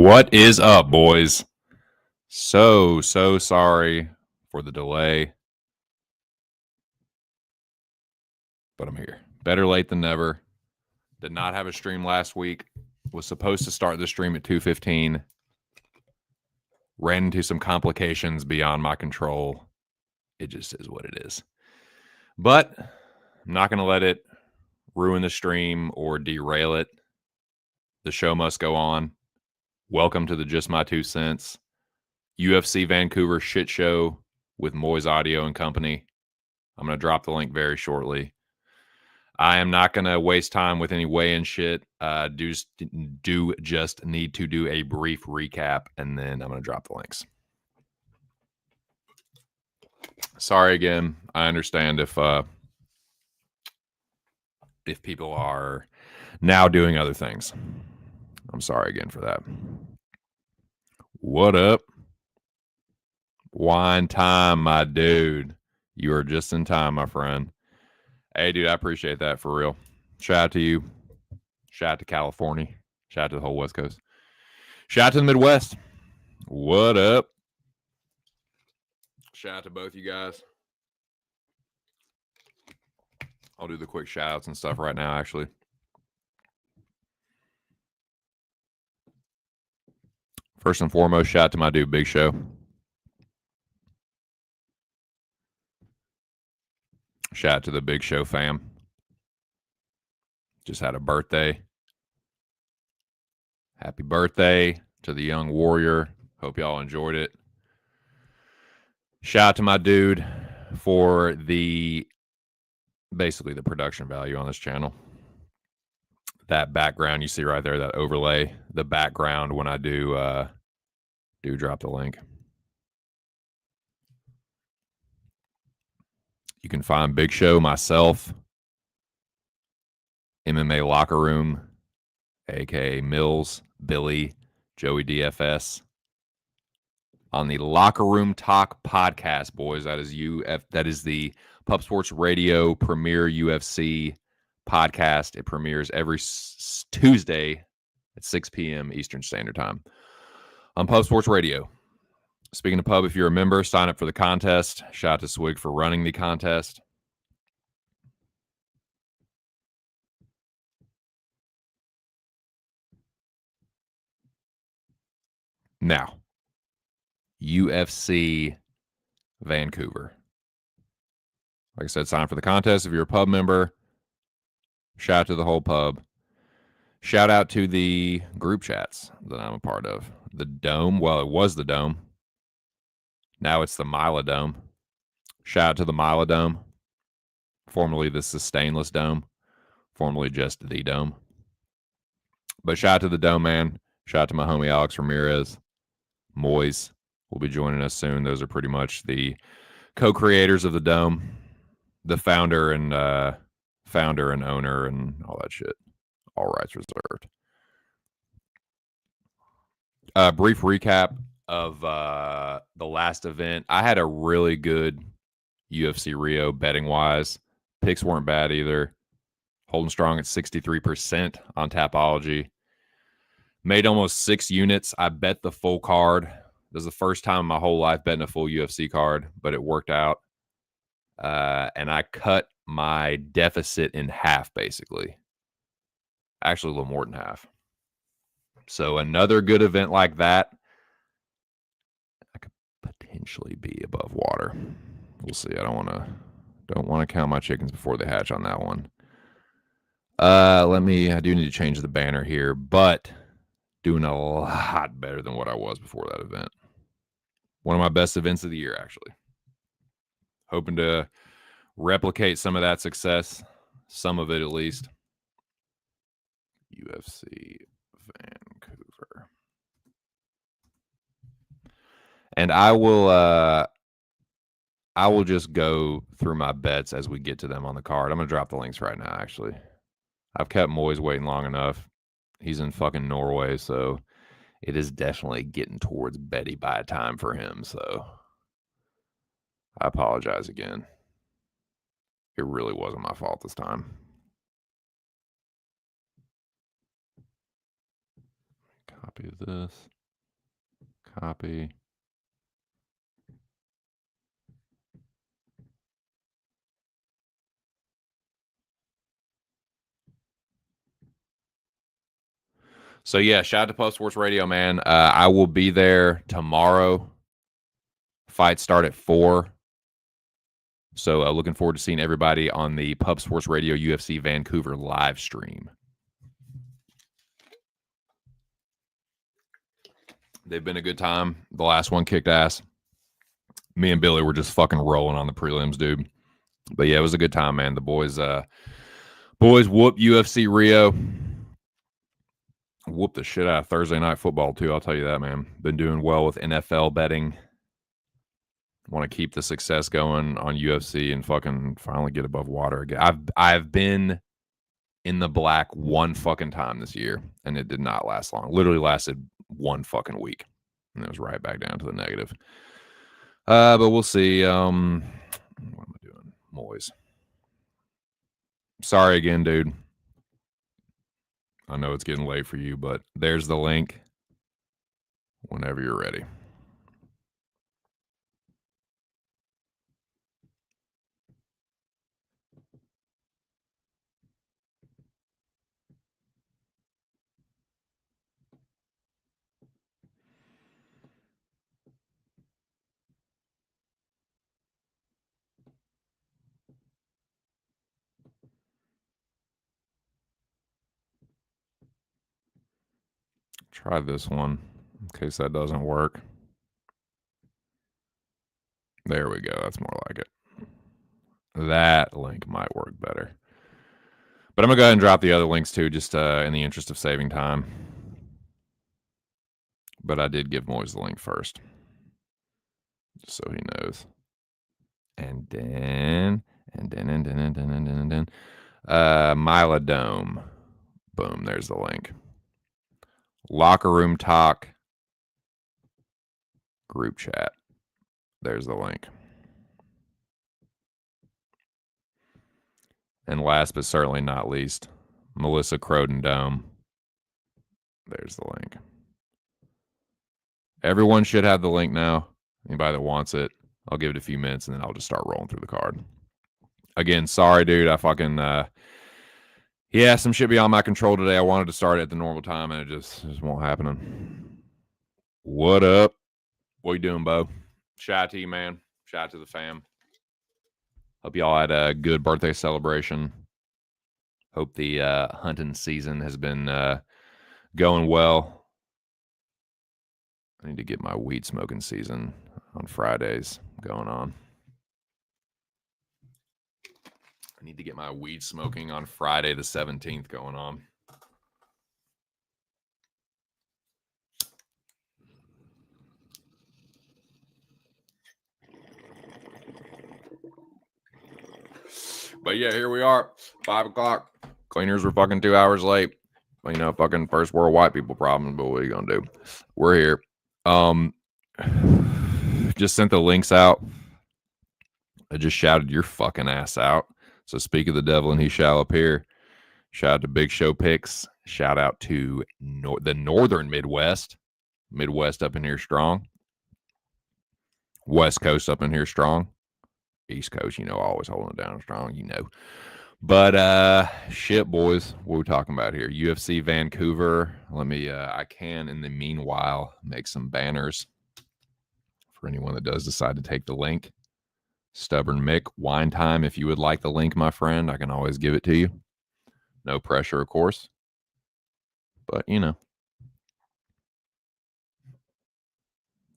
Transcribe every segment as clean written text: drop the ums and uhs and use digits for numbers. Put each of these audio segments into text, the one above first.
What is up, boys? So sorry for the delay, but I'm here. Better late than never. Did not have a stream last week. Was supposed to start the stream at 2:15. Ran into some complications beyond my control. It just is what it is. But I'm not going to let it ruin the stream or derail it. The show must go on. Welcome to the Just My 2 Cents UFC Vancouver shit show with Moiz Audio and Company. I'm going to drop the link very shortly. I am not going to waste time with any weigh-in shit. Do just need to do a brief recap, and then I'm going to drop the links. Sorry again. I understand if people are now doing other things. I'm sorry again for that. What up? Wine time, my dude. You are just in time, my friend. Hey, dude, I appreciate that for real. Shout out to you. Shout out to California. Shout out to the whole West Coast. Shout out to the Midwest. What up? Shout out to both you guys. I'll do the quick shout outs and stuff right now, actually. First and foremost, shout out to my dude, Big Show. Shout out to the Big Show fam. Just had a birthday. Happy birthday to the young warrior. Hope y'all enjoyed it. Shout out to my dude for basically the production value on this channel. That background you see right there, that overlay, the background when I do drop the link. You can find Big Show, myself, MMA Locker Room, aka Mills, Billy, Joey DFS, on the Locker Room Talk podcast, boys. That is the Pub Sports Radio Premier UFC podcast. It premieres every Tuesday at 6 p.m. Eastern Standard Time on Pub Sports Radio. Speaking of Pub, if you're a member, sign up for the contest. Shout out to Swig for running the contest. Now, UFC Vancouver. Like I said, sign up for the contest if you're a Pub member. Shout out to the whole Pub. Shout out to the group chats that I'm a part of. The Dome. Well, it was the Dome. Now it's the Milodome. Shout out to the Milodome. Formerly the Sustainless Dome. Formerly just the Dome. But shout out to the Dome, man. Shout out to my homie Alex Ramirez. Moiz will be joining us soon. Those are pretty much the co-creators of the Dome. The founder and owner and all that shit. All rights reserved. Brief recap of the last event. I had a really good UFC Rio betting wise. Picks weren't bad either. Holding strong at 63% on Tapology. Made almost 6 units. I bet the full card. This is the first time in my whole life betting a full UFC card, but it worked out. And I cut my deficit in half, basically. Actually, a little more than half. So another good event like that, I could potentially be above water. We'll see. I don't want to count my chickens before they hatch on that one. I do need to change the banner here, but doing a lot better than what I was before that event. One of my best events of the year, actually. Hoping to replicate some of that success, some of it at least. UFC Vancouver. And I will just go through my bets as we get to them on the card. I'm going to drop the links right now, actually. I've kept Moiz waiting long enough. He's in fucking Norway, so it is definitely getting towards Betty by time for him, so I apologize again. It really wasn't my fault this time. Copy of this. Copy. So yeah, shout out to Pub Sports Radio, man. I will be there tomorrow. Fights start at 4. So looking forward to seeing everybody on the Pub Sports Radio UFC Vancouver live stream. They've been a good time. The last one kicked ass. Me and Billy were just fucking rolling on the prelims, dude. But yeah, it was a good time, man. The boys whooped UFC Rio. Whooped the shit out of Thursday night football too. I'll tell you that, man. Been doing well with NFL betting. Want to keep the success going on UFC and fucking finally get above water again. I've been in the black one fucking time this year, and it did not last long. Literally lasted one fucking week, and it was right back down to the negative. But we'll see. What am I doing? Moiz. Sorry again, dude. I know it's getting late for you, but there's the link whenever you're ready. Try this one in case that doesn't work. There we go. That's more like it. That link might work better. But I'm going to go ahead and drop the other links too, just in the interest of saving time. But I did give Moiz the link first, just so he knows. And then Mila Dome. Boom, there's the link. Locker room talk. Group chat. There's the link. And last but certainly not least, Melissa Croden Dome. There's the link. Everyone should have the link now. Anybody that wants it, I'll give it a few minutes and then I'll just start rolling through the card. Again, sorry, dude. I fucking yeah, some shit beyond my control today. I wanted to start at the normal time and it just won't happen. What up? What you doing, Bo? Shout out to you, man. Shout out to the fam. Hope y'all had a good birthday celebration. Hope the hunting season has been going well. I need to get my weed smoking season on Fridays going on. I need to get my weed smoking on Friday the 17th going on. But yeah, here we are. 5 o'clock. Cleaners were fucking 2 hours late. You know, fucking first world white people problem, but what are you gonna do? We're here. Just sent the links out. I just shouted your fucking ass out. So speak of the devil and he shall appear. Shout out to Big Show Picks. Shout out to the Northern Midwest. Midwest up in here strong. West Coast up in here strong. East Coast, you know, always holding it down strong, you know. But shit, boys, what are we talking about here? UFC Vancouver. Let me I can in the meanwhile make some banners for anyone that does decide to take the link. Stubborn Mick, wine time. If you would like the link, my friend, I can always give it to you. No pressure, of course. But you know,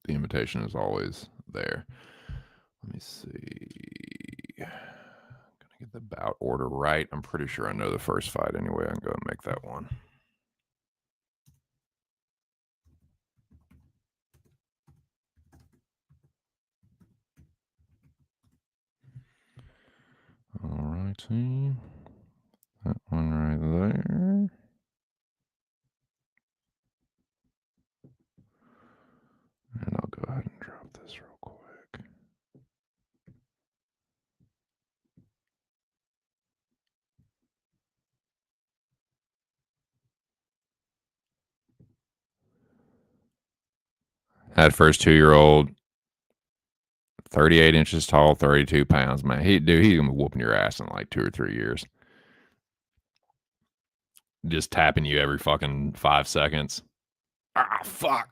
the invitation is always there. Let me see. Gonna get the bout order right. I'm pretty sure I know the first fight anyway. I can go and make that one. All righty. That one right there. And I'll go ahead and drop this real quick. Had first 2-year-old, 38 inches tall, 32 pounds. Man, he's gonna be whooping your ass in like 2 or 3 years. Just tapping you every fucking 5 seconds. Ah, fuck.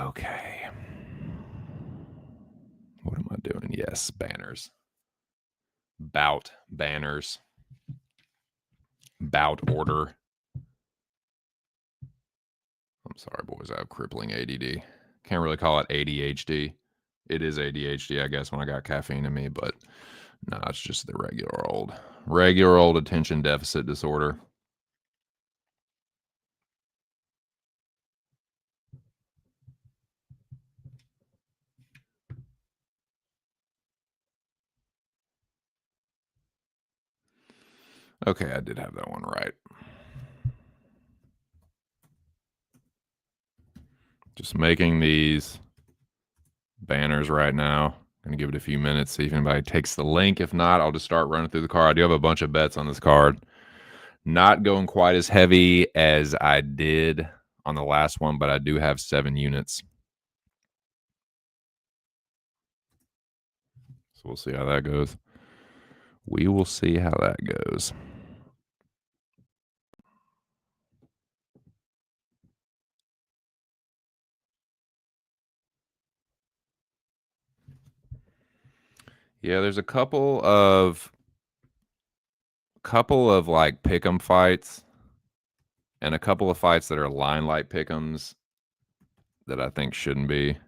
Okay. What am I doing? Yes, banners. Bout banners. Bout order. I'm sorry, boys. I have crippling ADD. Can't really call it ADHD. It is ADHD, I guess, when I got caffeine in me, but no, it's just the regular old attention deficit disorder. Okay, I did have that one right. Just making these banners right now. Gonna give it a few minutes, see if anybody takes the link. If not, I'll just start running through the card. I do have a bunch of bets on this card. Not going quite as heavy as I did on the last one, but I do have 7 units. So we'll see how that goes. We will see how that goes. Yeah, there's a couple of like pick'em fights and a couple of fights that are line light pick'ems that I think shouldn't be.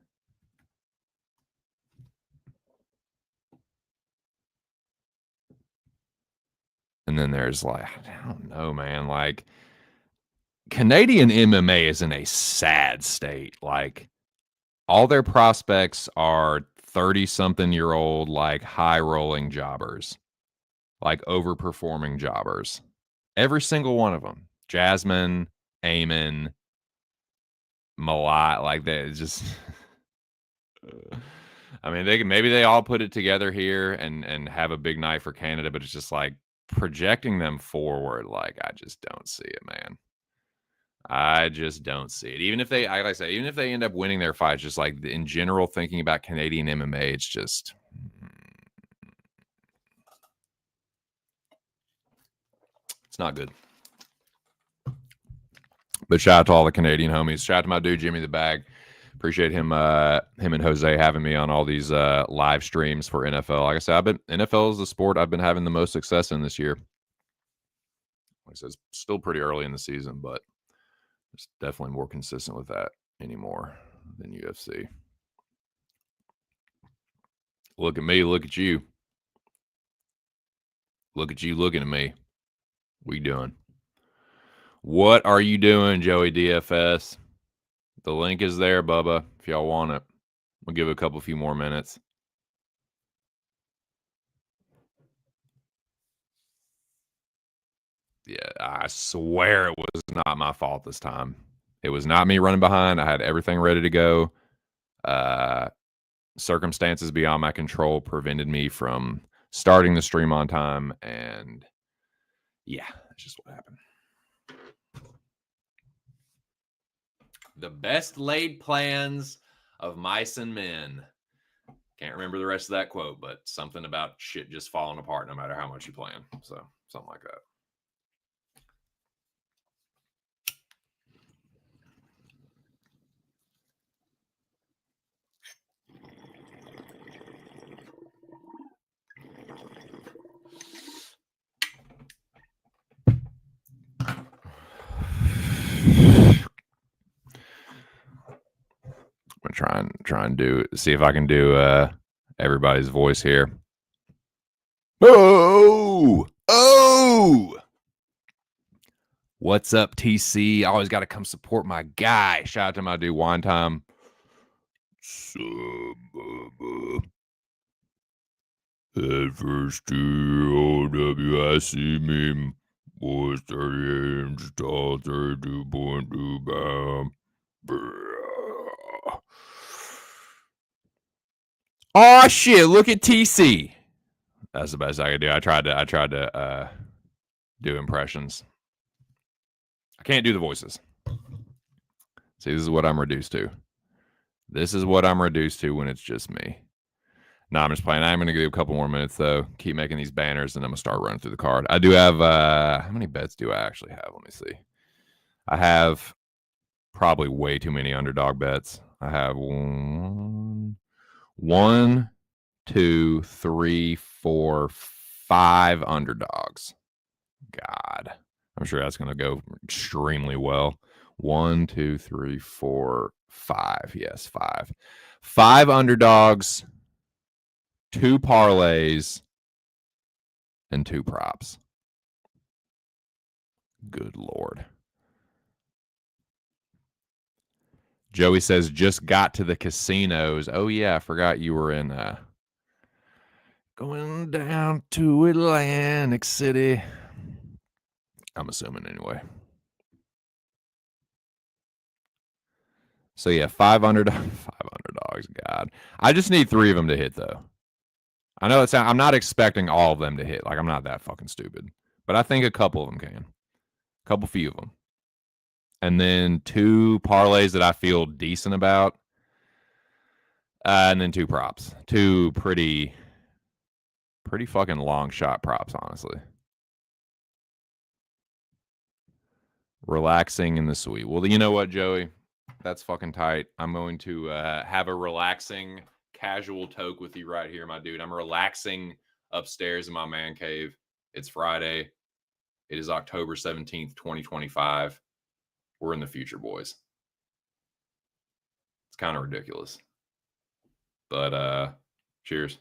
And then there's like, I don't know, man, like Canadian MMA is in a sad state. Like all their prospects are 30-something-year-old, like high-rolling jobbers, like overperforming jobbers. Every single one of them. Jasmine, Eamon, Malai, like that. Just, I mean, maybe they all put it together here and have a big night for Canada, but it's just like projecting them forward. Like I just don't see it, man. I just don't see it. Even if they, like I say, even if they end up winning their fights, just like in general, thinking about Canadian MMA, it's just, it's not good. But shout out to all the Canadian homies. Shout out to my dude Jimmy the Bag. Appreciate him, him and Jose having me on all these live streams for NFL. Like I said, NFL is the sport I've been having the most success in this year. Like I said, it's still pretty early in the season, but it's definitely more consistent with that anymore than UFC. Look at me, look at you. Look at you looking at me. What you doing? What are you doing, Joey DFS? The link is there, Bubba, if y'all want it. We'll give it a few more minutes. Yeah, I swear it was not my fault this time. It was not me running behind. I had everything ready to go. Circumstances beyond my control prevented me from starting the stream on time. And yeah, that's just what happened. The best laid plans of mice and men. Can't remember the rest of that quote, but something about shit just falling apart no matter how much you plan. So something like that. I'm gonna try and see if I can do everybody's voice here. Oh, what's up, TC? I always got to come support my guy. Shout out to my dude Wine Time. That first WIC meme was 38 inches tall, 32.2 pounds. Oh shit! Look at TC. That's the best I could do. I tried to do impressions. I can't do the voices. See, this is what I'm reduced to. This is what I'm reduced to when it's just me. No, I'm just playing. I'm going to give you a couple more minutes, though. Keep making these banners, and I'm going to start running through the card. I do have, how many bets do I actually have? Let me see. I have probably way too many underdog bets. I have one, two, three, four, five underdogs. God, I'm sure that's going to go extremely well. 1, 2, 3, 4, 5. Yes, 5. 5 underdogs, 2 parlays, and 2 props. Good Lord. Joey says, just got to the casinos. Oh, yeah, I forgot you were in going down to Atlantic City. I'm assuming anyway. So, yeah, 5 underdogs. God. I just need 3 of them to hit, though. I know I'm not expecting all of them to hit. Like, I'm not that fucking stupid. But I think a couple of them can. A couple few of them. And then 2 parlays that I feel decent about. And then 2 props. 2 pretty fucking long shot props, honestly. Relaxing in the suite. Well, you know what, Joey? That's fucking tight. I'm going to have a relaxing, casual toke with you right here, my dude. I'm relaxing upstairs in my man cave. It's Friday. It is October 17th, 2025. We're in the future, boys. It's kind of ridiculous. But cheers.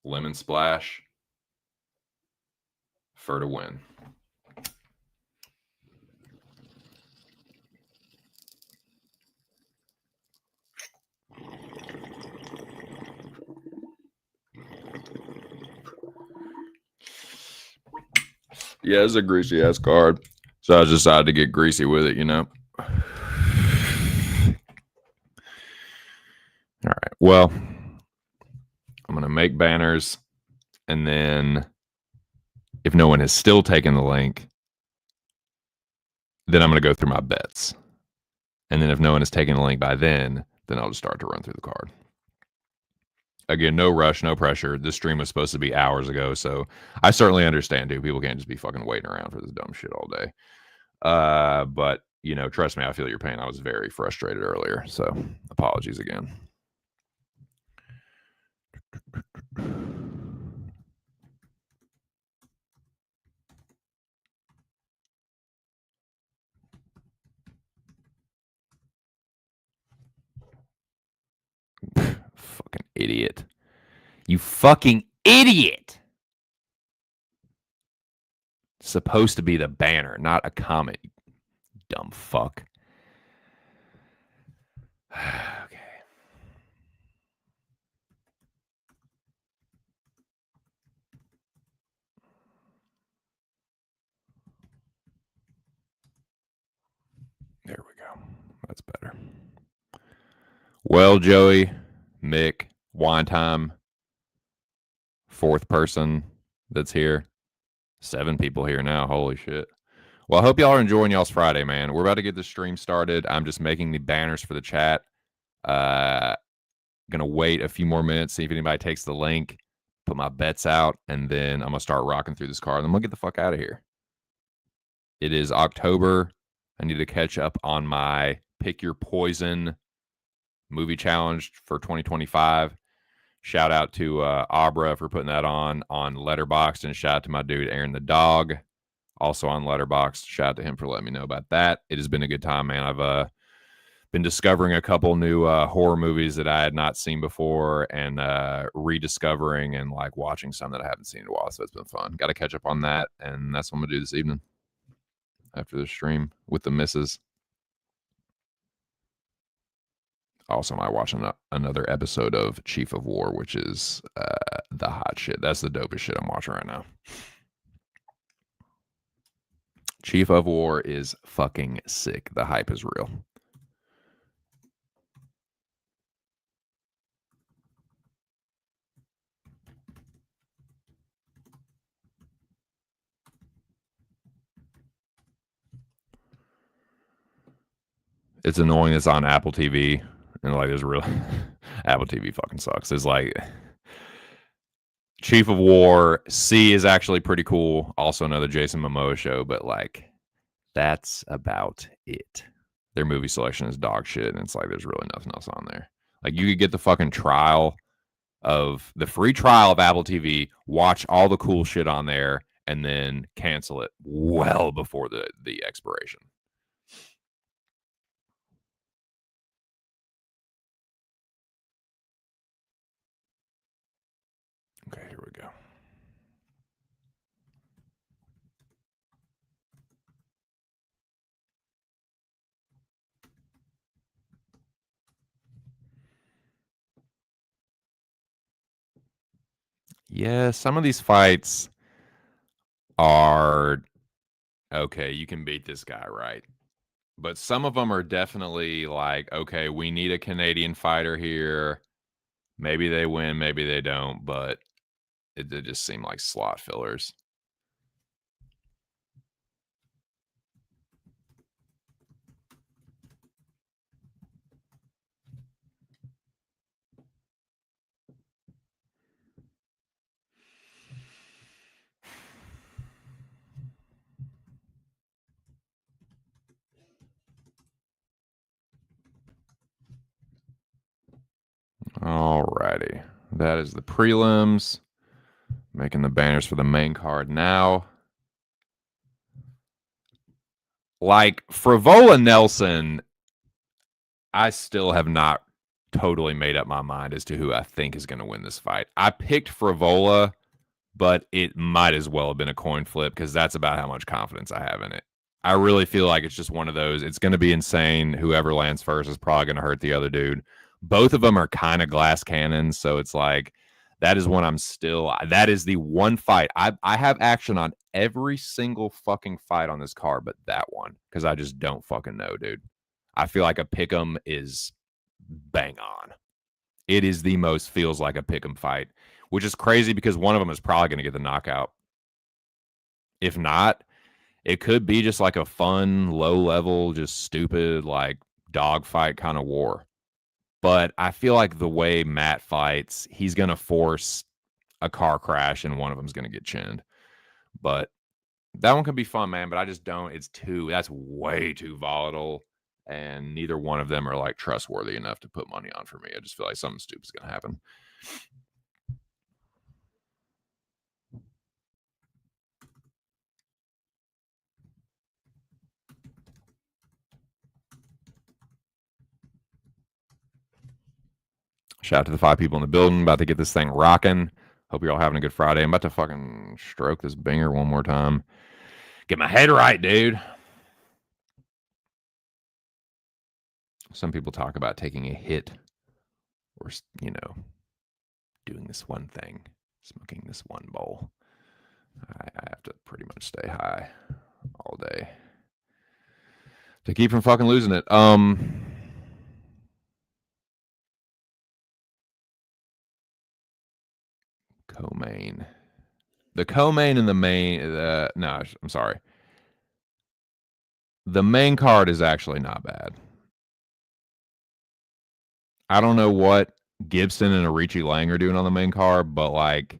Lemon splash. For to win. Yeah, it's a greasy ass card. So I decided to get greasy with it, you know. All right. Well, I'm going to make banners. And then if no one has still taken the link, then I'm going to go through my bets. And then if no one has taken the link by then I'll just start to run through the card. Again, no rush, no pressure. This stream was supposed to be hours ago, so I certainly understand, dude. People can't just be fucking waiting around for this dumb shit all day. But, you know, trust me, I feel your pain. I was very frustrated earlier, so apologies again. Fucking idiot. You fucking idiot. It's supposed to be the banner, not a comment. You dumb fuck. Okay. There we go. That's better. Well, Joey, Mick, wine time, 4th person that's here. 7 people here now. Holy shit. Well, I hope y'all are enjoying y'all's Friday, man. We're about to get the stream started. I'm just making the banners for the chat. Gonna wait a few more minutes, see if anybody takes the link, put my bets out, and then I'm gonna start rocking through this card. And I'm gonna get the fuck out of here. It is October. I need to catch up on my Pick Your Poison movie challenge for 2025. Shout out to Abra for putting that on Letterboxd, and shout out to my dude Aaron the dog, also on Letterboxd. Shout out to him for letting me know about that. It has been a good time, man. I've been discovering a couple new horror movies that I had not seen before, and rediscovering and like watching some that I haven't seen in a while. So it's been fun. Got to catch up on that, and that's what I'm gonna do this evening after the stream with the missus. Also, I watch another episode of Chief of War, which is the hot shit. That's the dopest shit I'm watching right now. Chief of War is fucking sick. The hype is real. It's annoying it's on Apple TV. And like there's really Apple TV fucking sucks. There's like Chief of War, C is actually pretty cool. Also another Jason Momoa show, but like that's about it. Their movie selection is dog shit, and it's like there's really nothing else on there. Like you could get the fucking trial of the free trial of Apple TV, watch all the cool shit on there, and then cancel it well before the expiration. Okay, here we go. Yeah, some of these fights are okay. You can beat this guy, right? But some of them are definitely like, okay, we need a Canadian fighter here. Maybe they win, maybe they don't, but it just seem like slot fillers. Alrighty. That is the prelims. Making the banners for the main card now. Like Frivola Nelson, I still have not totally made up my mind as to who I think is going to win this fight. I picked Frivola, but it might as well have been a coin flip because that's about how much confidence I have in it. I really feel like it's just one of those. It's going to be insane. Whoever lands first is probably going to hurt the other dude. Both of them are kind of glass cannons, so it's like that is when I'm still. That is the one fight I have action on every single fucking fight on this card, but that one because I just don't fucking know, dude. I feel like a pick'em is bang on. It is the most feels like a pick'em fight, which is crazy because one of them is probably going to get the knockout. If not, it could be just like a fun, low level, just stupid, like dogfight kind of war. But I feel like the way Matt fights, he's going to force a car crash and one of them's going to get chinned. But that one could be fun, man. But I just don't. That's way too volatile. And neither one of them are like trustworthy enough to put money on for me. I just feel like something stupid's going to happen. Shout out to the 5 people in the building. About to get this thing rocking. Hope you're all having a good Friday. I'm about to fucking stroke this binger one more time. Get my head right, dude. Some people talk about taking a hit or, doing this one thing, smoking this one bowl. I have to pretty much stay high all day to keep from fucking losing it. Co-main. The co-main and the main. No, I'm sorry. The main card is actually not bad. I don't know what Gibson and Arichi Lang are doing on the main card, but like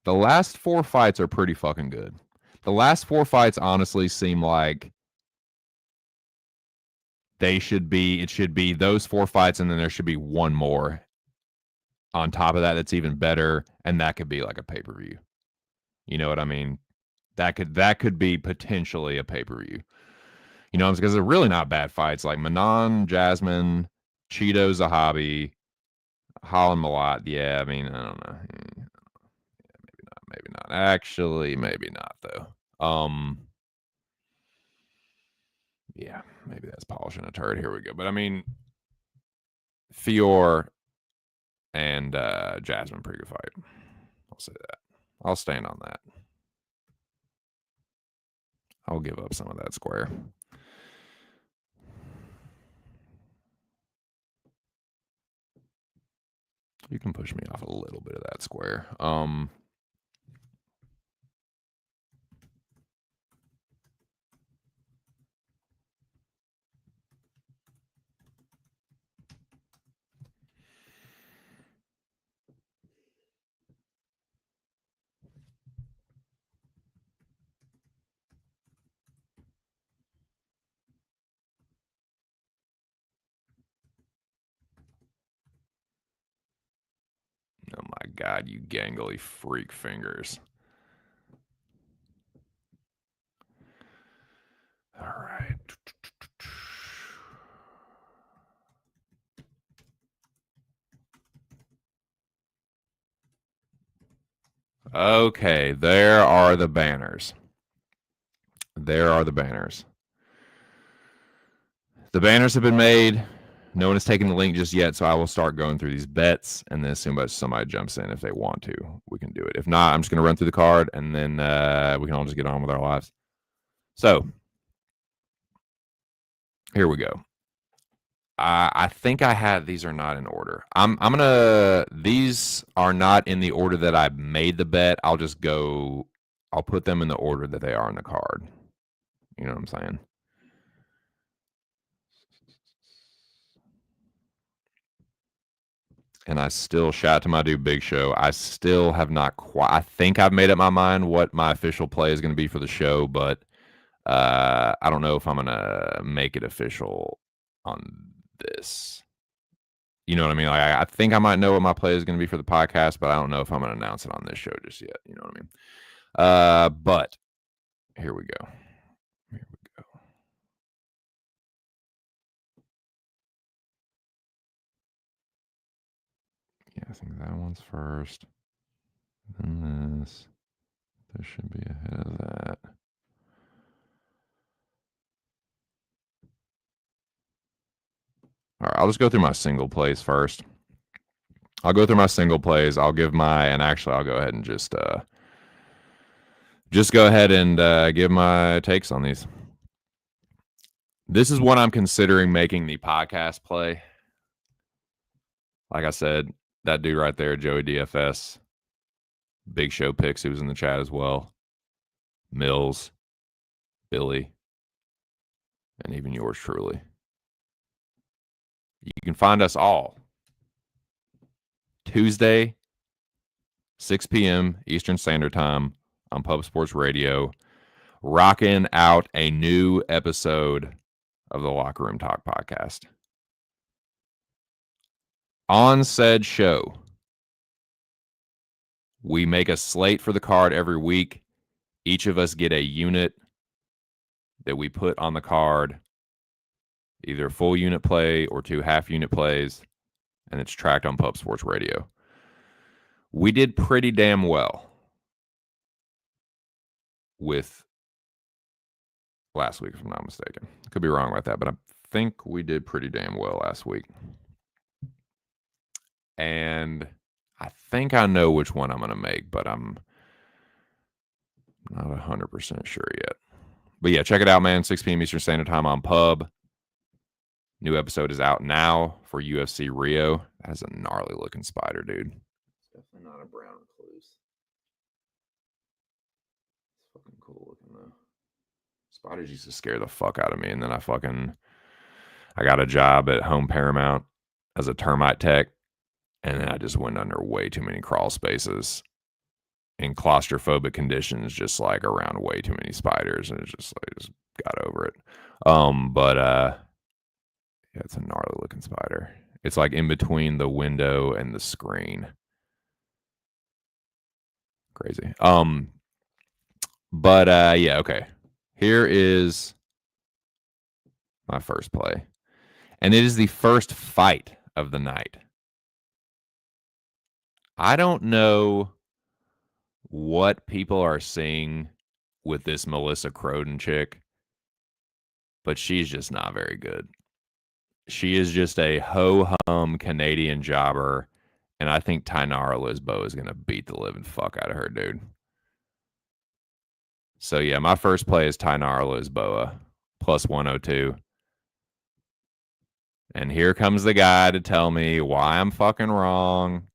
the last 4 fights are pretty fucking good. The last 4 fights honestly seem like it should be those 4 fights and then there should be one more on top of that that's even better, and that could be like a pay-per-view. You know what I mean? That could be potentially a pay-per-view. You know, because they're really not bad fights like Manon, Jasmine, Cheeto, Zahabi, Holland Malott. Yeah, I mean, I don't know. Maybe not. Actually, maybe not though. Yeah, maybe that's polishing a turd. Here we go. But I mean, Fior and Jasmine, pretty good fight. I'll say that. I'll stand on that. I'll give up some of that square. You can push me off a little bit of that square. God, you gangly freak fingers. All right. Okay, there are the banners. There are the banners. The banners have been made. No one has taken the link just yet, so I will start going through these bets, and then as soon as somebody jumps in, if they want to, we can do it. If not, I'm just going to run through the card, and then we can all just get on with our lives. So, here we go. I think I had these are not in order. I'm gonna these are not in the order that I made the bet. I'll put them in the order that they are in the card. You know what I'm saying? And I still shout out to my dude Big Show. I still have not quite. I think I've made up my mind what my official play is going to be for the show, but I don't know if I'm gonna make it official on this. You know what I mean? Like, I think I might know what my play is going to be for the podcast, but I don't know if I'm going to announce it on this show just yet. You know what I mean? But here we go. Here we go. Yeah, I think that one's first. Then this. This should be ahead of that. All right, I'll just go through my single plays first. I'll go through my single plays. I'll give my, and actually, I'll go ahead and just go ahead and give my takes on these. This is what I'm considering making the podcast play. Like I said, that dude right there, Joey DFS, Big Show Picks, who was in the chat as well, Mills, Billy, and even yours truly. You can find us all Tuesday, 6 p.m. Eastern Standard Time on Pub Sports Radio, rocking out a new episode of the Locker Room Talk podcast. On said show, we make a slate for the card every week. Each of us get a unit that we put on the card, either a full unit play or 2 half unit plays, and it's tracked on Pub Sports Radio. We did pretty damn well with last week, if I'm not mistaken. I could be wrong about that, but I think we did pretty damn well last week. And I think I know which one I'm going to make, but I'm not 100% sure yet. But yeah, check it out, man. 6 p.m. Eastern Standard Time on Pub. New episode is out now for UFC Rio. That is a gnarly looking spider, dude. It's definitely not a brown recluse. It's fucking cool looking though. Spiders used to scare the fuck out of me, and then I got a job at Home Paramount as a termite tech, and then I just went under way too many crawl spaces in claustrophobic conditions, just like around way too many spiders, and it's just like just got over it. Yeah, it's a gnarly looking spider. It's like in between the window and the screen. Crazy. Yeah, okay. Here is my first play. And it is the first fight of the night. I don't know what people are seeing with this Melissa Croden chick, but she's just not very good. She is just a ho-hum Canadian jobber, and I think Tainara Lisboa is going to beat the living fuck out of her, dude. So, yeah, my first play is Tainara Lisboa, plus 102. And here comes the guy to tell me why I'm fucking wrong.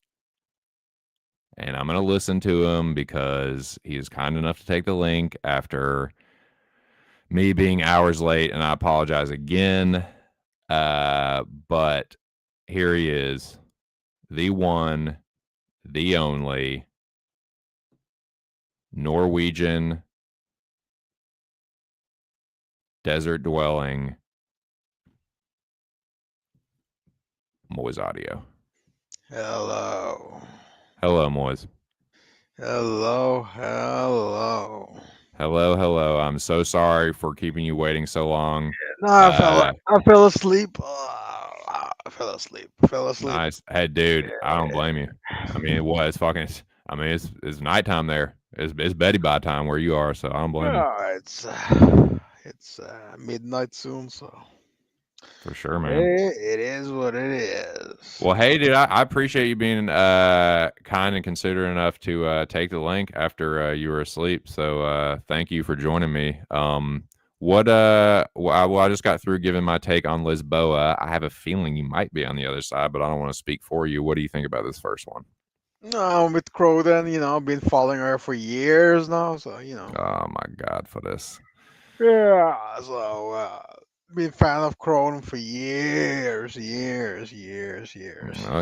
And I'm going to listen to him because he's kind enough to take the link after me being hours late, and I apologize again. But here he is, the one, the only Norwegian desert dwelling Moiz Audio. Hello. Hello, Moiz. Hello, hello. Hello, hello. I'm so sorry for keeping you waiting so long. No, Uh, I fell asleep. I fell asleep. Fell asleep. nice. Hey, dude, I don't blame you. I Yeah, mean, it was fucking. I mean, it's nighttime there. It's Betty by time where you are, so I don't blame you yeah, it's midnight soon, so for sure, man. it is what it is. Well, hey, dude, I appreciate you being kind and considerate enough to take the link after you were asleep. So thank you for joining me. Well, I just got through giving my take on Lisboa. I have a feeling you might be on the other side, but I don't want to speak for you. What do you think about this first one? No, with Croden, I've been following her for years now, so Oh my God, for this. yeah, so been fan of Croden for years. Oh,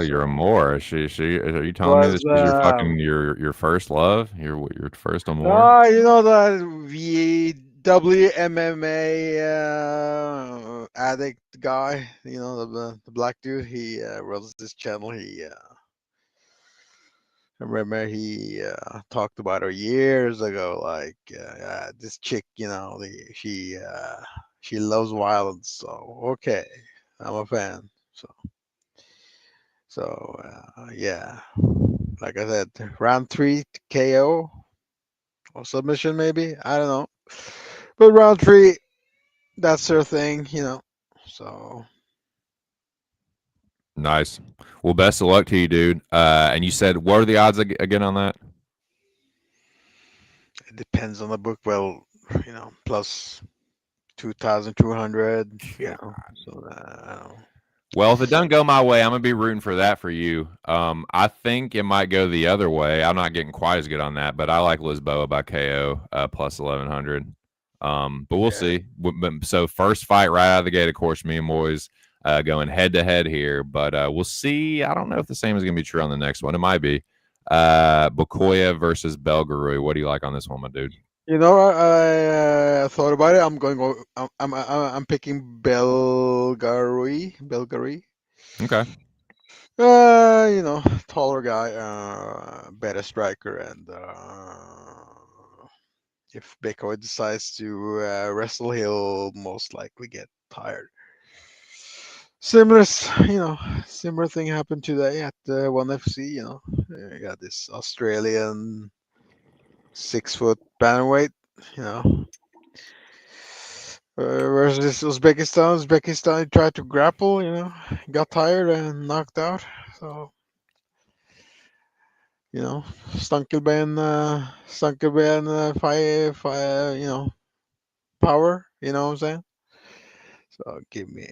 you're a So Moor. She. Are you telling me was that she's your fucking your first love? Your first amour? no, you know that WMMA addict guy, the black dude. He runs this channel. I remember he talked about her years ago. Like this chick, she loves violence. So okay, I'm a fan. So yeah, like I said, round three KO or submission maybe. I don't know, but round three, that's their thing. So Nice. Well, best of luck to you, dude. And you said what are the odds again on that? it depends on the book. Well, plus 2,200. Yeah. So I don't know. Well, if it doesn't go my way, I'm gonna be rooting for that for you. I think it might go the other way. I'm not getting quite as good on that, but I like Lisboa by KO plus 1100. But we'll Yeah. see. So first fight right out of the gate, of course, me and Moiz going head to head here. But we'll see. I don't know if the same is gonna be true on the next one. It might be. Bukoya versus Belgarui. What do you like on this one, my dude? I thought about it. I'm picking Belgari. Okay. Taller guy, better striker, and if Beko decides to wrestle, he'll most likely get tired. Similar, similar thing happened today at One FC. You got this Australian 6 foot bantamweight. You know, versus Uzbekistan. Uzbekistan tried to grapple. Got tired and knocked out. So Stunkelben, fire, power. You know what I'm saying? So give me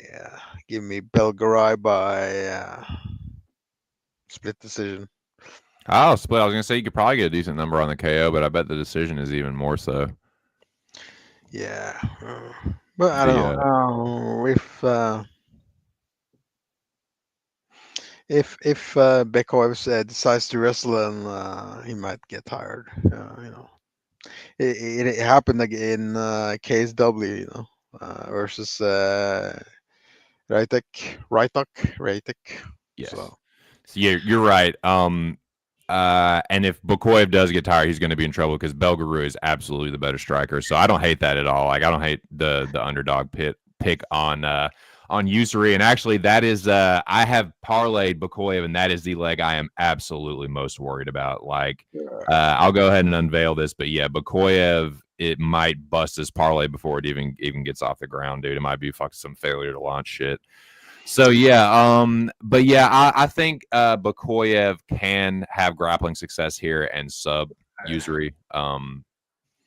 Belgarai by split decision. Oh, split. I was gonna say you could probably get a decent number on the KO, but I bet the decision is even more so. Yeah, but I don't The know. If Bekov decides to wrestle, and he might get tired. It happened like in KSW, versus Raitek. Yes. So So yeah, you're right. And if Bukoyev does get tired, he's going to be in trouble because Belgarou is absolutely the better striker. So I don't hate that at all. Like I don't hate the underdog pick on Usuri. And actually, that is I have parlayed Bukoyev, and that is the leg I am absolutely most worried about. Like I'll go ahead and unveil this, but yeah, Bukoyev, it might bust his parlay before it even gets off the ground, dude. It might be fucking some failure to launch shit. So yeah, but yeah, I think Bakoyev can have grappling success here and sub usury.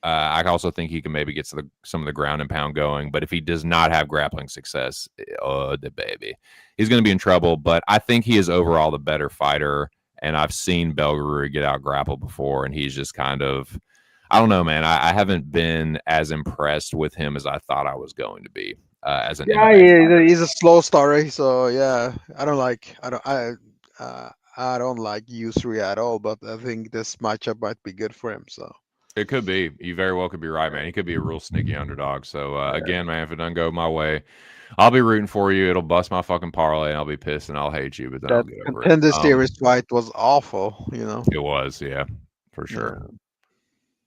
I also think he can maybe get some of the ground and pound going. But if he does not have grappling success, oh the baby, he's going to be in trouble. But I think he is overall the better fighter, and I've seen Belgaruri get out grappled before, and he's just kind of, I don't know, man. I haven't been as impressed with him as I thought I was going to be as an yeah, MMA fighter. he's a slow starter. So yeah, I don't like Usuri at all. But I think this matchup might be good for him. So It could be. You very well could be right, man. He could be a real sneaky underdog. So again, man, if it doesn't go my way, I'll be rooting for you. It'll bust my fucking parlay, and I'll be pissed, and I'll hate you, but then I'll That get over it. contender series fight was awful, you know. It was, yeah, for sure. Yeah.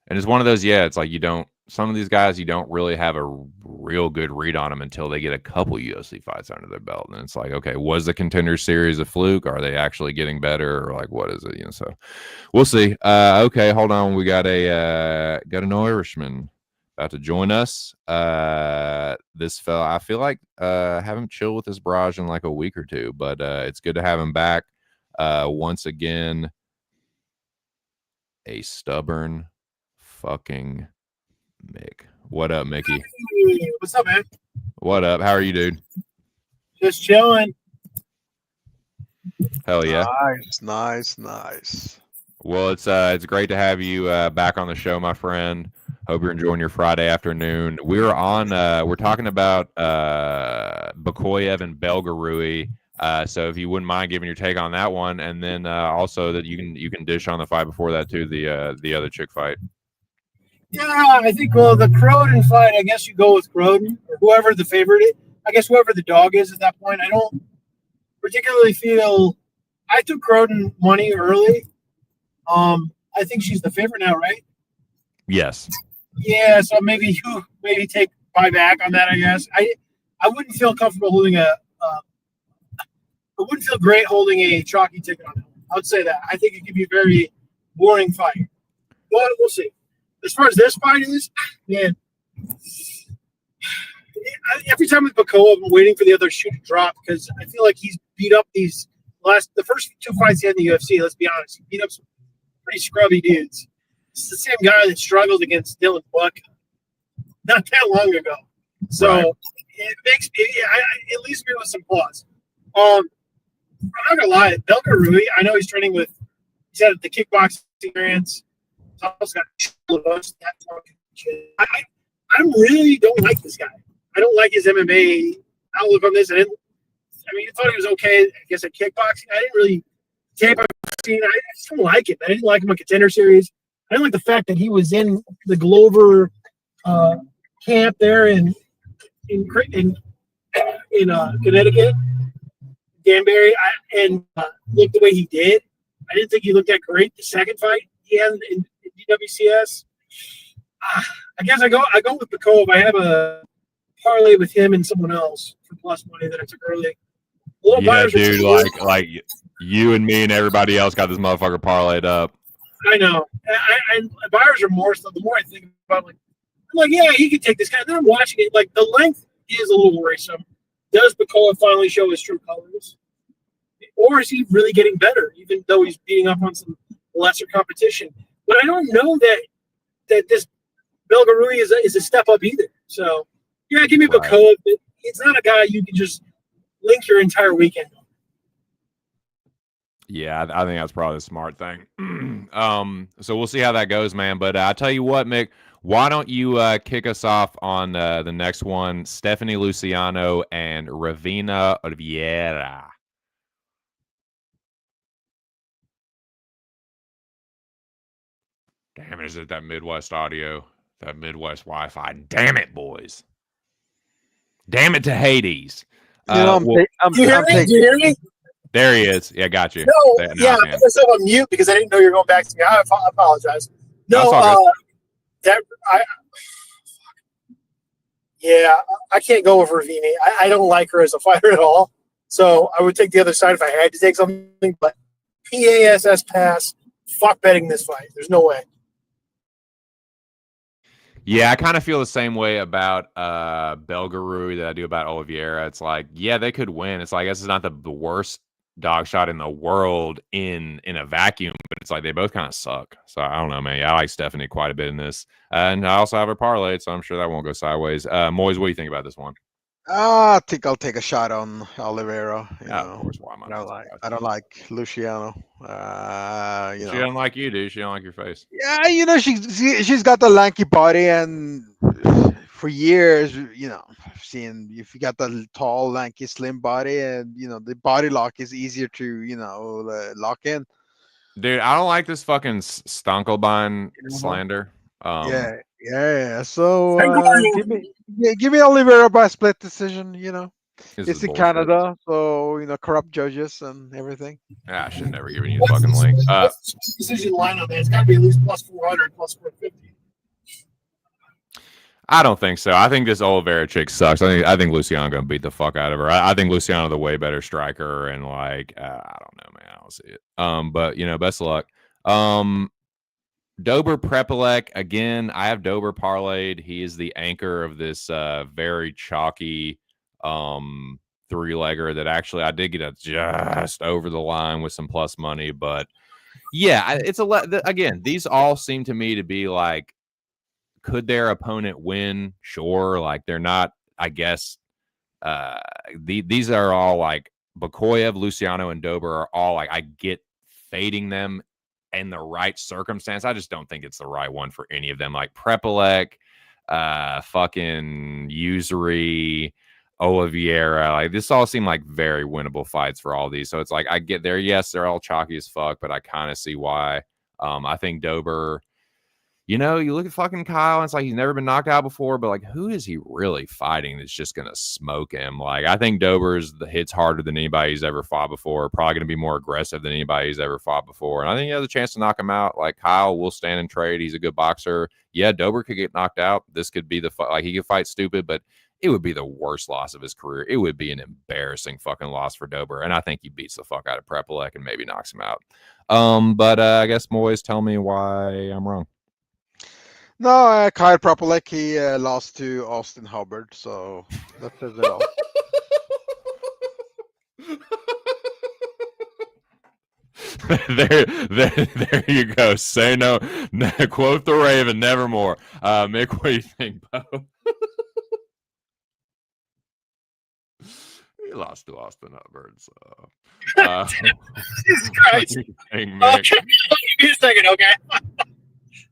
And it's one of those, yeah, it's like you don't, some of these guys, you don't really have a real good read on them until they get a couple UFC fights under their belt. And it's like, okay, was the contender series a fluke? Are they actually getting better? Or like, what is it? You know, so we'll see. Okay, hold on. We got an Irishman about to join us. This fella, I feel like haven't chilled with this barrage in like a week or two, but it's good to have him back. Once again, a stubborn fucking Mick. What up, Mickey? Hey, what's up, man? What up? How are you, dude? Just chilling. Hell yeah. Nice. Well, it's great to have you back on the show, my friend. Hope you're enjoying your Friday afternoon. We're talking about Bakoyev and Belgarui. So if you wouldn't mind giving your take on that one, and then also that you can dish on the fight before that too, the other chick fight. Yeah, I think, well, the Croden fight, I guess you go with Croden, or whoever the favorite is. I guess whoever the dog is at that point. I don't particularly feel. I took Croden money early. I think she's the favorite now, right? Yes. Yeah, so maybe you take buyback on that. I guess I wouldn't feel comfortable holding I wouldn't feel great holding a chalky ticket on it. I would say that. I think it could be a very boring fight. But we'll see. As far as this fight is, man, every time with Bakoa, I'm waiting for the other shoe to drop because I feel like he's beat up the first two fights he had in the UFC. Let's be honest, he beat up some pretty scrubby dudes. It's the same guy that struggled against Dylan Buck not that long ago. So Right. it makes me, it leaves me with some pause. I'm not gonna lie, Belgarui, I know he's training with. He's had the kickboxing experience. He's also got a bunch of that talking shit. I really don't like this guy. I don't like his MMA outlook on this. I thought he was okay. I guess at kickboxing, I didn't really tape. I just don't like it. I didn't like him in Contender Series. I didn't like the fact that he was in the Glover camp there in Connecticut. Danbury, and looked the way he did. I didn't think he looked that great the second fight he had in DWCS. I guess I go with the Cove. I have a parlay with him and someone else for plus money that I took early. Yeah, dude, like you and me and everybody else got this motherfucker parlayed up. I know. And buyer's remorse, the more I think about it, I'm like, yeah, he could take this guy. And then I'm watching it, like the length is a little worrisome. Does Bakola finally show his true colors? Or is he really getting better, even though he's beating up on some lesser competition? But I don't know that this Belgarui is a step up either. So, yeah, give me Right. Bakola. But it's not a guy you can just link your entire weekend on. Yeah, I think that's probably the smart thing. So we'll see how that goes, man. But I tell you what, Mick, why don't you kick us off on the next one? Stephanie Luciano and Ravina Oliveira. Damn it, is it that Midwest audio? That Midwest Wi-Fi. Damn it, boys. Damn it to Hades. You know, Do you hear me? Do you hear me? There he is. Yeah, got you. No, Now yeah, I I can. put myself on mute because I didn't know you were going back to me. I apologize. That's No, all good. yeah, I can't go with Ravini. I don't like her as a fighter at all. So I would take the other side if I had to take something. But PASS pass. Fuck betting this fight. There's no way. Yeah, I kind of feel the same way about Belgarui that I do about Oliveira. It's like, yeah, they could win. It's like, I guess it's not the worst dog shot in the world in a vacuum, but it's like they both kind of suck. So I don't know, man. Yeah, I like Stephanie quite a bit in this. And I also have her parlayed, so I'm sure that won't go sideways. Moiz, what do you think about this one? I think I'll take a shot on Oliveira. You Yeah, know, of course. Why am I don't like Luciano. She doesn't like you, dude. She don't like your face. Yeah, you know, she's got the lanky body, and for years, you know, I've seen if you got the tall, lanky, slim body, and you know the body lock is easier to lock in. Dude, I don't like this fucking Stonkelbein You know? slander. Yeah. So Kangaroo. give me Oliveira by split decision. This It's is in bullshit. Canada, so corrupt judges and everything. I should never given you the fucking link. What's the decision line on that? It's got to be at least plus 400, plus 450. I don't think so. I think this Oliveira chick sucks. I think Luciano gonna beat the fuck out of her. I think Luciano the way better striker, and I don't know, man. I don't see it. But best of luck. Dober Prepelec again. I have Dober parlayed. He is the anchor of this very chalky three-legger that actually I did get just over the line with some plus money, but yeah, it's again. These all seem to me to be like, could their opponent win? Sure, like they're not. I guess these are all like Bakoyev, Luciano, and Dober are all like I get fading them in the right circumstance. I just don't think it's the right one for any of them. Like Prepelec, fucking Usury, Oliveira. Like this all seem like very winnable fights for all these. So it's like I get there. Yes, they're all chalky as fuck, but I kind of see why. I think Dober. You look at fucking Kyle, and it's like he's never been knocked out before, but like, who is he really fighting that's just going to smoke him? Like, I think Dober's hits harder than anybody he's ever fought before, probably going to be more aggressive than anybody he's ever fought before. And I think he has a chance to knock him out. Like, Kyle will stand and trade. He's a good boxer. Yeah, Dober could get knocked out. This could be he could fight stupid, but it would be the worst loss of his career. It would be an embarrassing fucking loss for Dober. And I think he beats the fuck out of Prepelec and maybe knocks him out. But I guess Moiz, tell me why I'm wrong. No, Kyle Prepelec, he lost to Austin Hubbard, so that says it all. there you go. Say no. Quote the Raven, nevermore. Mick, what do you think, Bo? He lost to Austin Hubbard, so. Jesus Christ. Think, give me a second, okay?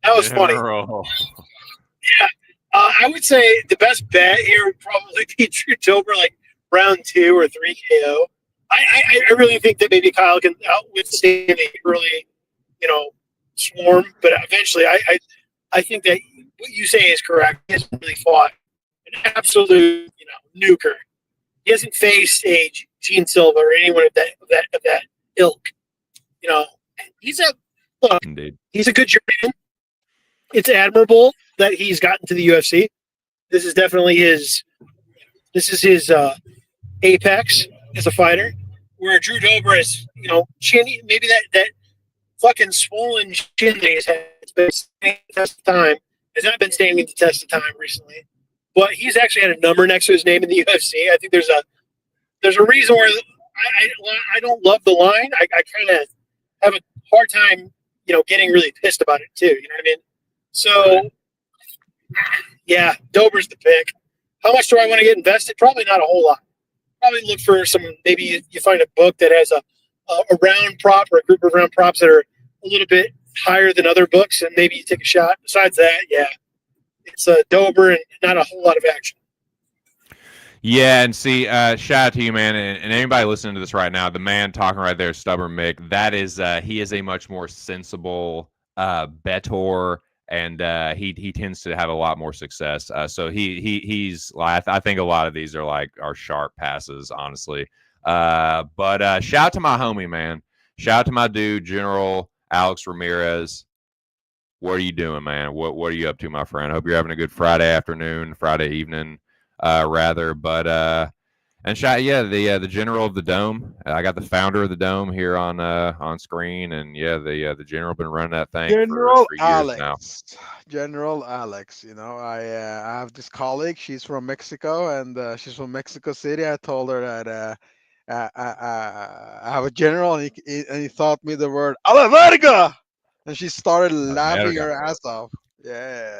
That was funny. Yeah. I would say the best bet here would probably be Drew Dober, like round 2 or 3 KO. I really think that maybe Kyle can withstand the early, swarm, but eventually I think that what you say is correct. He hasn't really fought an absolute, nuker. He hasn't faced a Gene Silva or anyone of that ilk. He's a good journeyman. It's admirable that he's gotten to the UFC. This is definitely his apex as a fighter. Where Drew Dober is, chin, maybe that fucking swollen chin that he's had, it's been standing the test of time, has not been standing the test of time recently. But he's actually had a number next to his name in the UFC. I think there's a reason where I don't love the line. I kind of have a hard time, getting really pissed about it too. You know what I mean? So, yeah, Dober's the pick. How much do I want to get invested? Probably not a whole lot. Probably look for some, maybe you find a book that has a round prop or a group of round props that are a little bit higher than other books, and maybe you take a shot. Besides that, yeah, it's a Dober and not a whole lot of action. Yeah, and see, shout out to you, man, and anybody listening to this right now, the man talking right there, Stubborn Mick, that is, he is a much more sensible bettor, and he tends to have a lot more success. So he's I think a lot of these are sharp passes, honestly. But shout out to my homie, man. Shout out to my dude, General Alex Ramirez. What are you doing, man? What are you up to, my friend? Hope you're having a good Friday afternoon, Friday evening, rather. But and the general of the Dome. I got the founder of the Dome here on screen, and the general been running that thing General for Alex. years now. General Alex. I have this colleague. She's from Mexico, and she's from Mexico City. I told her that I have a general, and he taught me the word "a la verga," and she started laughing her ass off. Yeah,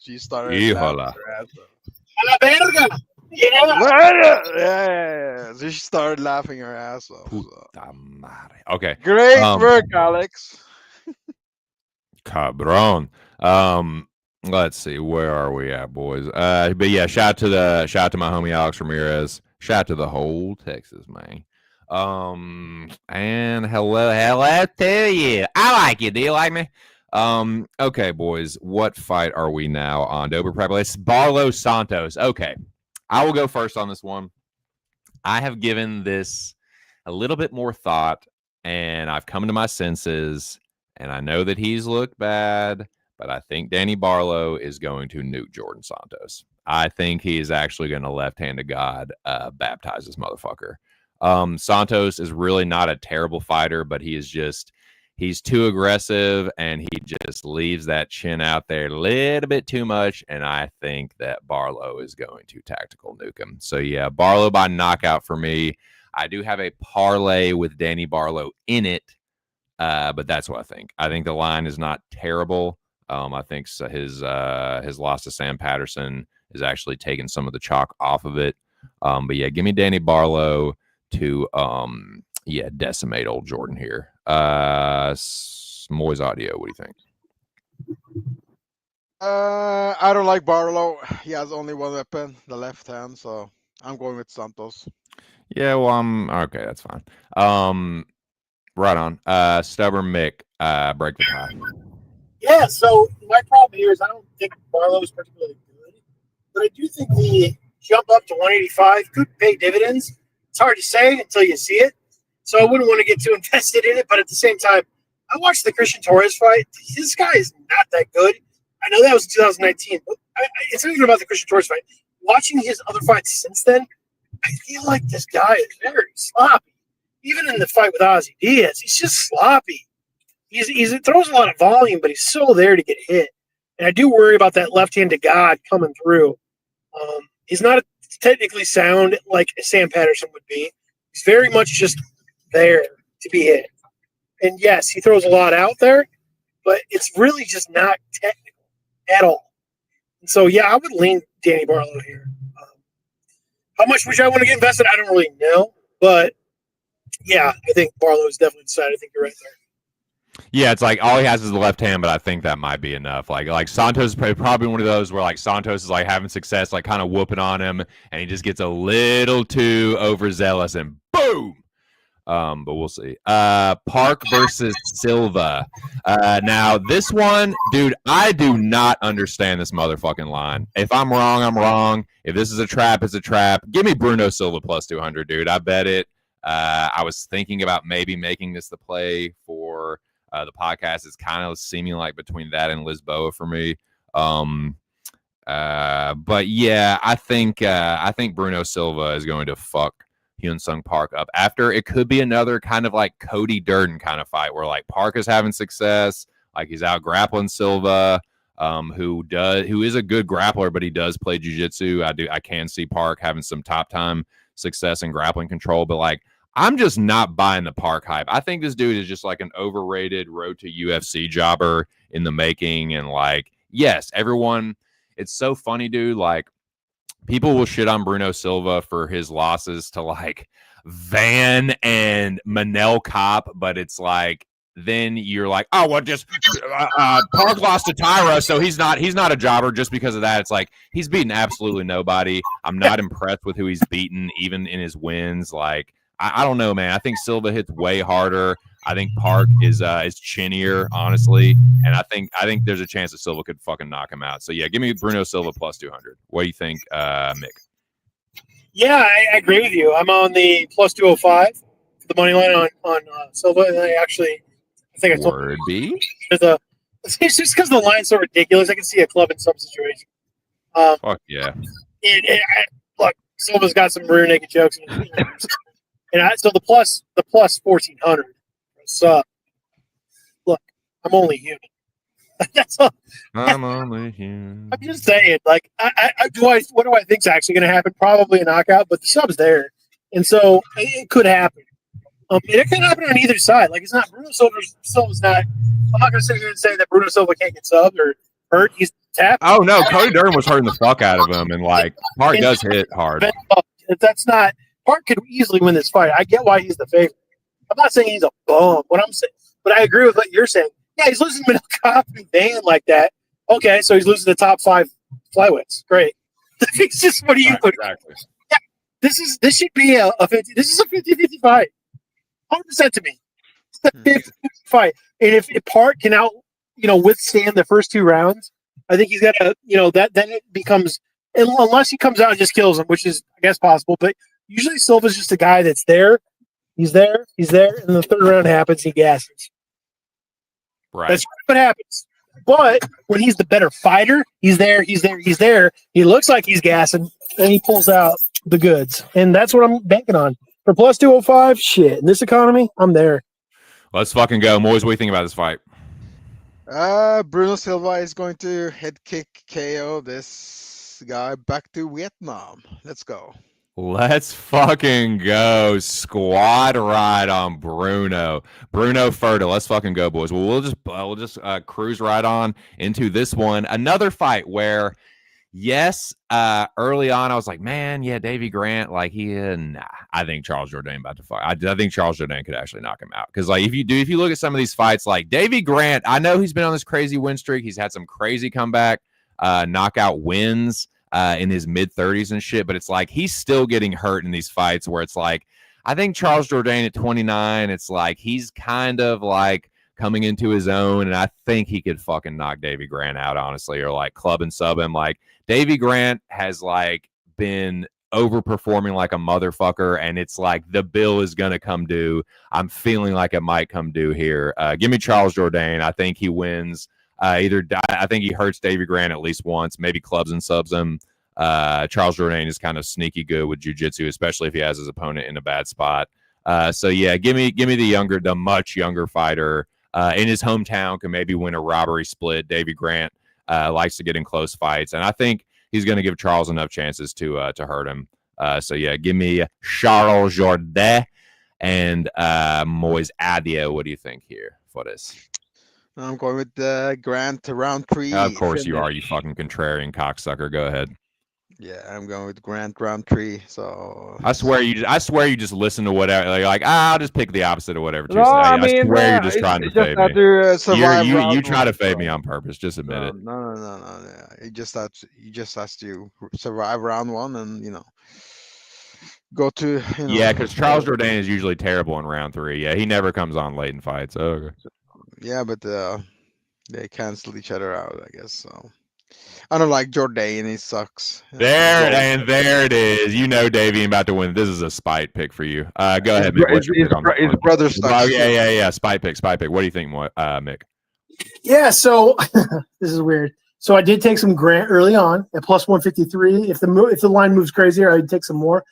she started laughing her ass off. A la verga. Yeah. So she started laughing her ass off. Puta madre. Okay. Great work, Alex. Cabron. Let's see, where are we at, boys? But yeah, shout out to my homie Alex Ramirez. Shout out to the whole Texas, man. And hello to you. I like you. Do you like me? Okay, boys, what fight are we now on? Dober Prep. It's Barlow Santos. Okay, I will go first on this one. I have given this a little bit more thought, and I've come to my senses, and I know that he's looked bad, but I think Danny Barlow is going to nuke Jordan Santos. I think he is actually going to left hand to God baptize this motherfucker. Santos is really not a terrible fighter, but he's too aggressive, and he just leaves that chin out there a little bit too much, and I think that Barlow is going to tactical nuke him. So, yeah, Barlow by knockout for me. I do have a parlay with Danny Barlow in it, but that's what I think. I think the line is not terrible. I think his loss to Sam Patterson is actually taking some of the chalk off of it. But, yeah, give me Danny Barlow to decimate old Jordan here. Moiz audio, what do you think? I don't like Barlow. He has only one weapon, the left hand, so I'm going with Santos. Yeah, well, okay, that's fine. Right on. Stubborn Mick, break the tie. Yeah, so my problem here is I don't think Barlow is particularly good, but I do think the jump up to 185 could pay dividends. It's hard to say until you see it. So I wouldn't want to get too invested in it, but at the same time, I watched the Christian Torres fight. This guy is not that good. I know that was 2019, but it's not even about the Christian Torres fight. Watching his other fights since then, I feel like this guy is very sloppy. Even in the fight with Ozzy Diaz, he's just sloppy. He throws a lot of volume, but he's so there to get hit. And I do worry about that left hand to God coming through. He's not technically sound like Sam Patterson would be. He's very much just there to be hit. And yes, he throws a lot out there, but it's really just not technical at all. And so, yeah, I would lean Danny Barlow here. How much would I want to get invested? I don't really know. But, yeah, I think Barlow is definitely decided. I think you're right there. Yeah, it's like all he has is the left hand, but I think that might be enough. Like Santos is probably one of those where like Santos is like having success, like kind of whooping on him, and he just gets a little too overzealous, and boom. But we'll see. Park versus Silva. Now this one, dude, I do not understand this motherfucking line. If I'm wrong, I'm wrong. If this is a trap, it's a trap. Give me Bruno Silva plus 200, dude. I bet it. I was thinking about maybe making this the play for the podcast. It's kind of seeming like between that and Lisboa for me. But yeah, I think Bruno Silva is going to fuck Hyun Sung Park up after. It could be another kind of like Cody Durden kind of fight where like Park is having success, like he's out grappling Silva, who is a good grappler, but he does play jiu-jitsu. I can see Park having some top time success in grappling control, but like I'm just not buying the Park hype. I think this dude is just like an overrated road to UFC jobber in the making. And like, yes, everyone, it's so funny, dude. Like, people will shit on Bruno Silva for his losses to like Van and Manel Kopp, but it's like then you're like, oh well, just Park lost to Tyra, so he's not a jobber just because of that. It's like he's beaten absolutely nobody. I'm not impressed with who he's beaten, even in his wins. Like I don't know, man. I think Silva hits way harder. I think Park is chinnier, honestly, and I think there's a chance that Silva could fucking knock him out. So yeah, give me Bruno Silva plus 200. What do you think, Mick? Yeah, I agree with you. I'm on the plus 205 for the money line on Silva, and I think I told Word B. It's just because the line's so ridiculous. I can see a club in some situations. Fuck yeah. Look, Silva's got some rear naked jokes, so the plus 1400. So, look, I'm only human. That's all. I'm only human. I'm just saying, like, what do I think's actually going to happen? Probably a knockout, but the sub's there, and so it could happen. And it can happen on either side. Like, it's not Bruno Silva's not. I'm not going to sit here and say that Bruno Silva can't get subbed or hurt. He's tapped. Oh no, Cody Durden was hurting the fuck out of him, and like Park does hit hard. That's not. Park could easily win this fight. I get why he's the favorite. I'm not saying he's a bum. What I'm saying, but I agree with what you're saying. Yeah, he's losing to Manel Kopp and Van like that. Okay, so he's losing the top 5 flyweights. Great. It's just, what do you put? Exactly. Yeah, this should be a 50. This is a 50-50 fight. 100% to me. It's a 50-50 fight. And if Park can withstand the first 2 rounds. I think he's got to, then it becomes, unless he comes out and just kills him, which is, I guess, possible. But usually Silva's just a guy that's there. He's there, and the 3rd round happens, he gasses. Right. That's what happens. But when he's the better fighter, he's there. He looks like he's gassing, and he pulls out the goods. And that's what I'm banking on. For plus 205, shit. In this economy, I'm there. Let's fucking go. Moiz, what do you think about this fight? Bruno Silva is going to head kick KO this guy back to Vietnam. Let's go. Let's fucking go. Squad ride on Bruno Ferta. Let's fucking go, boys. Well, we'll just cruise right on into this one. Another fight where, yes, early on I was like, man, yeah, Davy Grant, like I think Charles Jourdain about to fight. I think Charles Jourdain could actually knock him out, because like if you look at some of these fights, like Davy Grant, I know he's been on this crazy win streak. He's had some crazy comeback knockout wins in his mid-30s and shit, but it's like he's still getting hurt in these fights where it's like, I think Charles Jourdain at 29, it's like he's kind of like coming into his own, and I think he could fucking knock Davy Grant out, honestly, or like club and sub him. Like Davy Grant has like been overperforming like a motherfucker, and it's like the bill is gonna come due. I'm feeling like it might come due here. Give me Charles Jourdain. I think he wins. I think he hurts Davy Grant at least once, maybe clubs and subs him. Charles Jourdain is kind of sneaky good with jiu-jitsu, especially if he has his opponent in a bad spot. So yeah, give me the much younger fighter in his hometown, can maybe win a robbery split. Davy Grant likes to get in close fights, and I think he's going to give Charles enough chances to hurt him. So yeah, give me Charles Jourdain and Moiz Adia. What do you think here for this? I'm going with Grant to round 3. Of course you are, you fucking contrarian cocksucker. Go ahead. Yeah, I'm going with Grant round 3. So I swear you just listen to whatever. Like I'll just pick the opposite of whatever. No, I swear you're just trying to fade me. You try to fade me on purpose. Just admit it. No. Yeah. You just has to survive round 1 and go to. Yeah, because Charles Jourdain is usually terrible in round 3. Yeah, he never comes on late in fights. Okay. Yeah, but they cancel each other out, I guess. So I don't like Jourdain. He sucks. There it is. Davey about to win. This is a spite pick for you. Go ahead, Mick. His brother sucks. Oh yeah. Spite pick. What do you think, Mick? Yeah. So this is weird. So I did take some Grant early on at plus 153. If the line moves crazier, I'd take some more.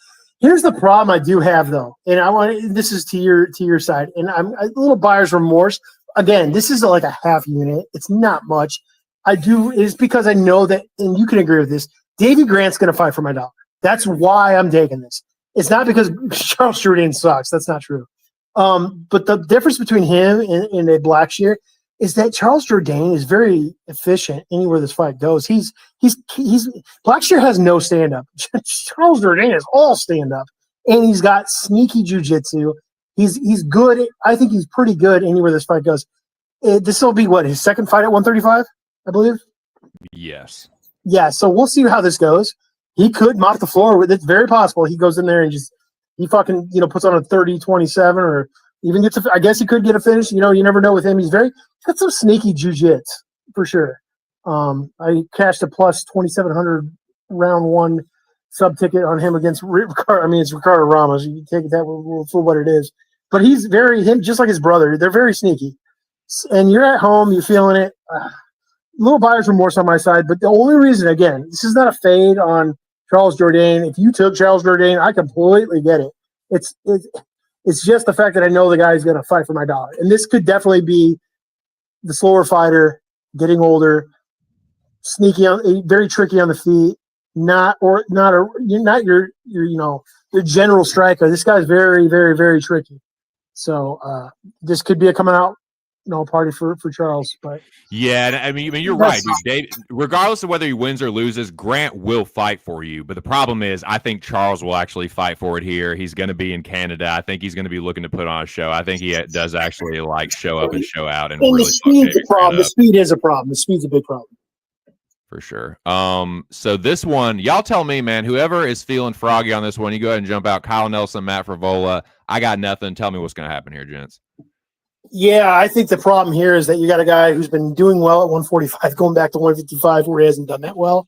Here's the problem I do have though, and this is to your side, and I'm a little buyer's remorse. Again, this is like a half unit. It's not much. It's because I know that, and you can agree with this, Davy Grant's going to fight for my dollar. That's why I'm taking this. It's not because Charles Jourdain sucks. That's not true. But the difference between him and a Blackshear is that Charles Jourdain is very efficient anywhere this fight goes. Blackshear has no stand-up. Charles Jourdain is all stand-up, and he's got sneaky jiu-jitsu. He's good. I think he's pretty good anywhere this fight goes. This will be his second fight at 135, I believe. Yes. Yeah. So we'll see how this goes. He could mop the floor. It's very possible he goes in there and he fucking puts on a 30-27 or even gets. I guess he could get a finish. You never know with him. He's got some sneaky jiu-jitsu for sure. I cashed a plus 2,700 round 1 sub ticket on him against Ricardo. I mean, it's Ricardo Ramos. You can take that for what it is. But he's just like his brother. They're very sneaky. And you're at home, you're feeling it. Little buyer's remorse on my side. But the only reason, again, this is not a fade on Charles Jourdain. If you took Charles Jourdain, I completely get it. It's just the fact that I know the guy's going to fight for my dollar. And this could definitely be the slower fighter, getting older, sneaky, very tricky on the feet. You're not your general striker. This guy's very, very, very tricky. So this could be a coming out party for Charles. But yeah, I mean you're right, dude. Dave, regardless of whether he wins or loses, Grant will fight for you. But the problem is, I think Charles will actually fight for it here. He's going to be in Canada. I think he's going to be looking to put on a show. I think he does actually show up and show out. And really the speed's a problem. The speed is a problem. The speed's a big problem. For sure. So this one, y'all tell me, man, whoever is feeling froggy on this one, you go ahead and jump out. Kyle Nelson, Matt Frivola. I got nothing. Tell me what's going to happen here, gents. Yeah, I think the problem here is that you got a guy who's been doing well at 145, going back to 155, where he hasn't done that well.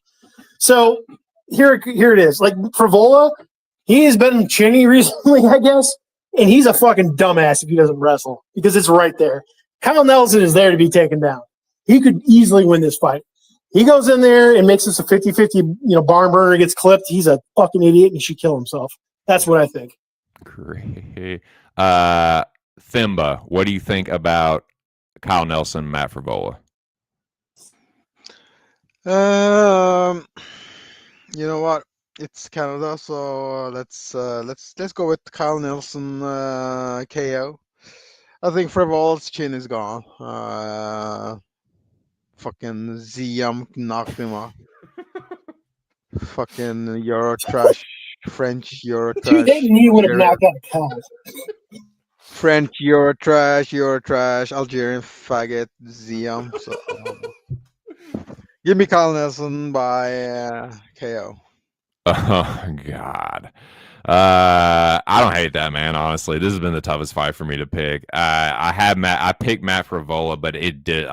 So here it is. Like Frivola, he has been chinny recently, I guess, and he's a fucking dumbass if he doesn't wrestle because it's right there. Kyle Nelson is there to be taken down. He could easily win this fight. He goes in there and makes this a 50-50, barn burner, gets clipped. He's a fucking idiot and he should kill himself. That's what I think. Great. Thimba, what do you think about Kyle Nelson, Matt Frivola? You know what? It's Canada, so let's go with Kyle Nelson KO. I think Frivola's chin is gone. Fucking Ziam knocked him off. Fucking Euro trash, French Euro trash. Dude, that knee would have knocked out a cow. French Euro trash, Algerian faggot, Ziam. So, give me Kyle Nelson by KO. Oh God. I don't hate that, man. Honestly, this has been the toughest fight for me to pick. I picked Matt Frivola, but it did.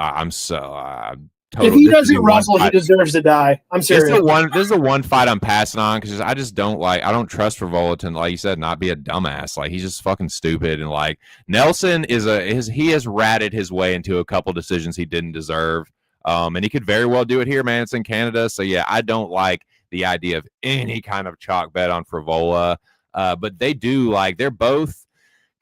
If he doesn't wrestle, he deserves to die. I'm serious. This is the one fight I'm passing on because I just don't I don't trust Frivola to, like you said, not be a dumbass. Like, he's just fucking stupid. And like Nelson he has ratted his way into a couple decisions he didn't deserve. And he could very well do it here, man. It's in Canada. So yeah, I don't like the idea of any kind of chalk bet on Frivola. But they do, they're both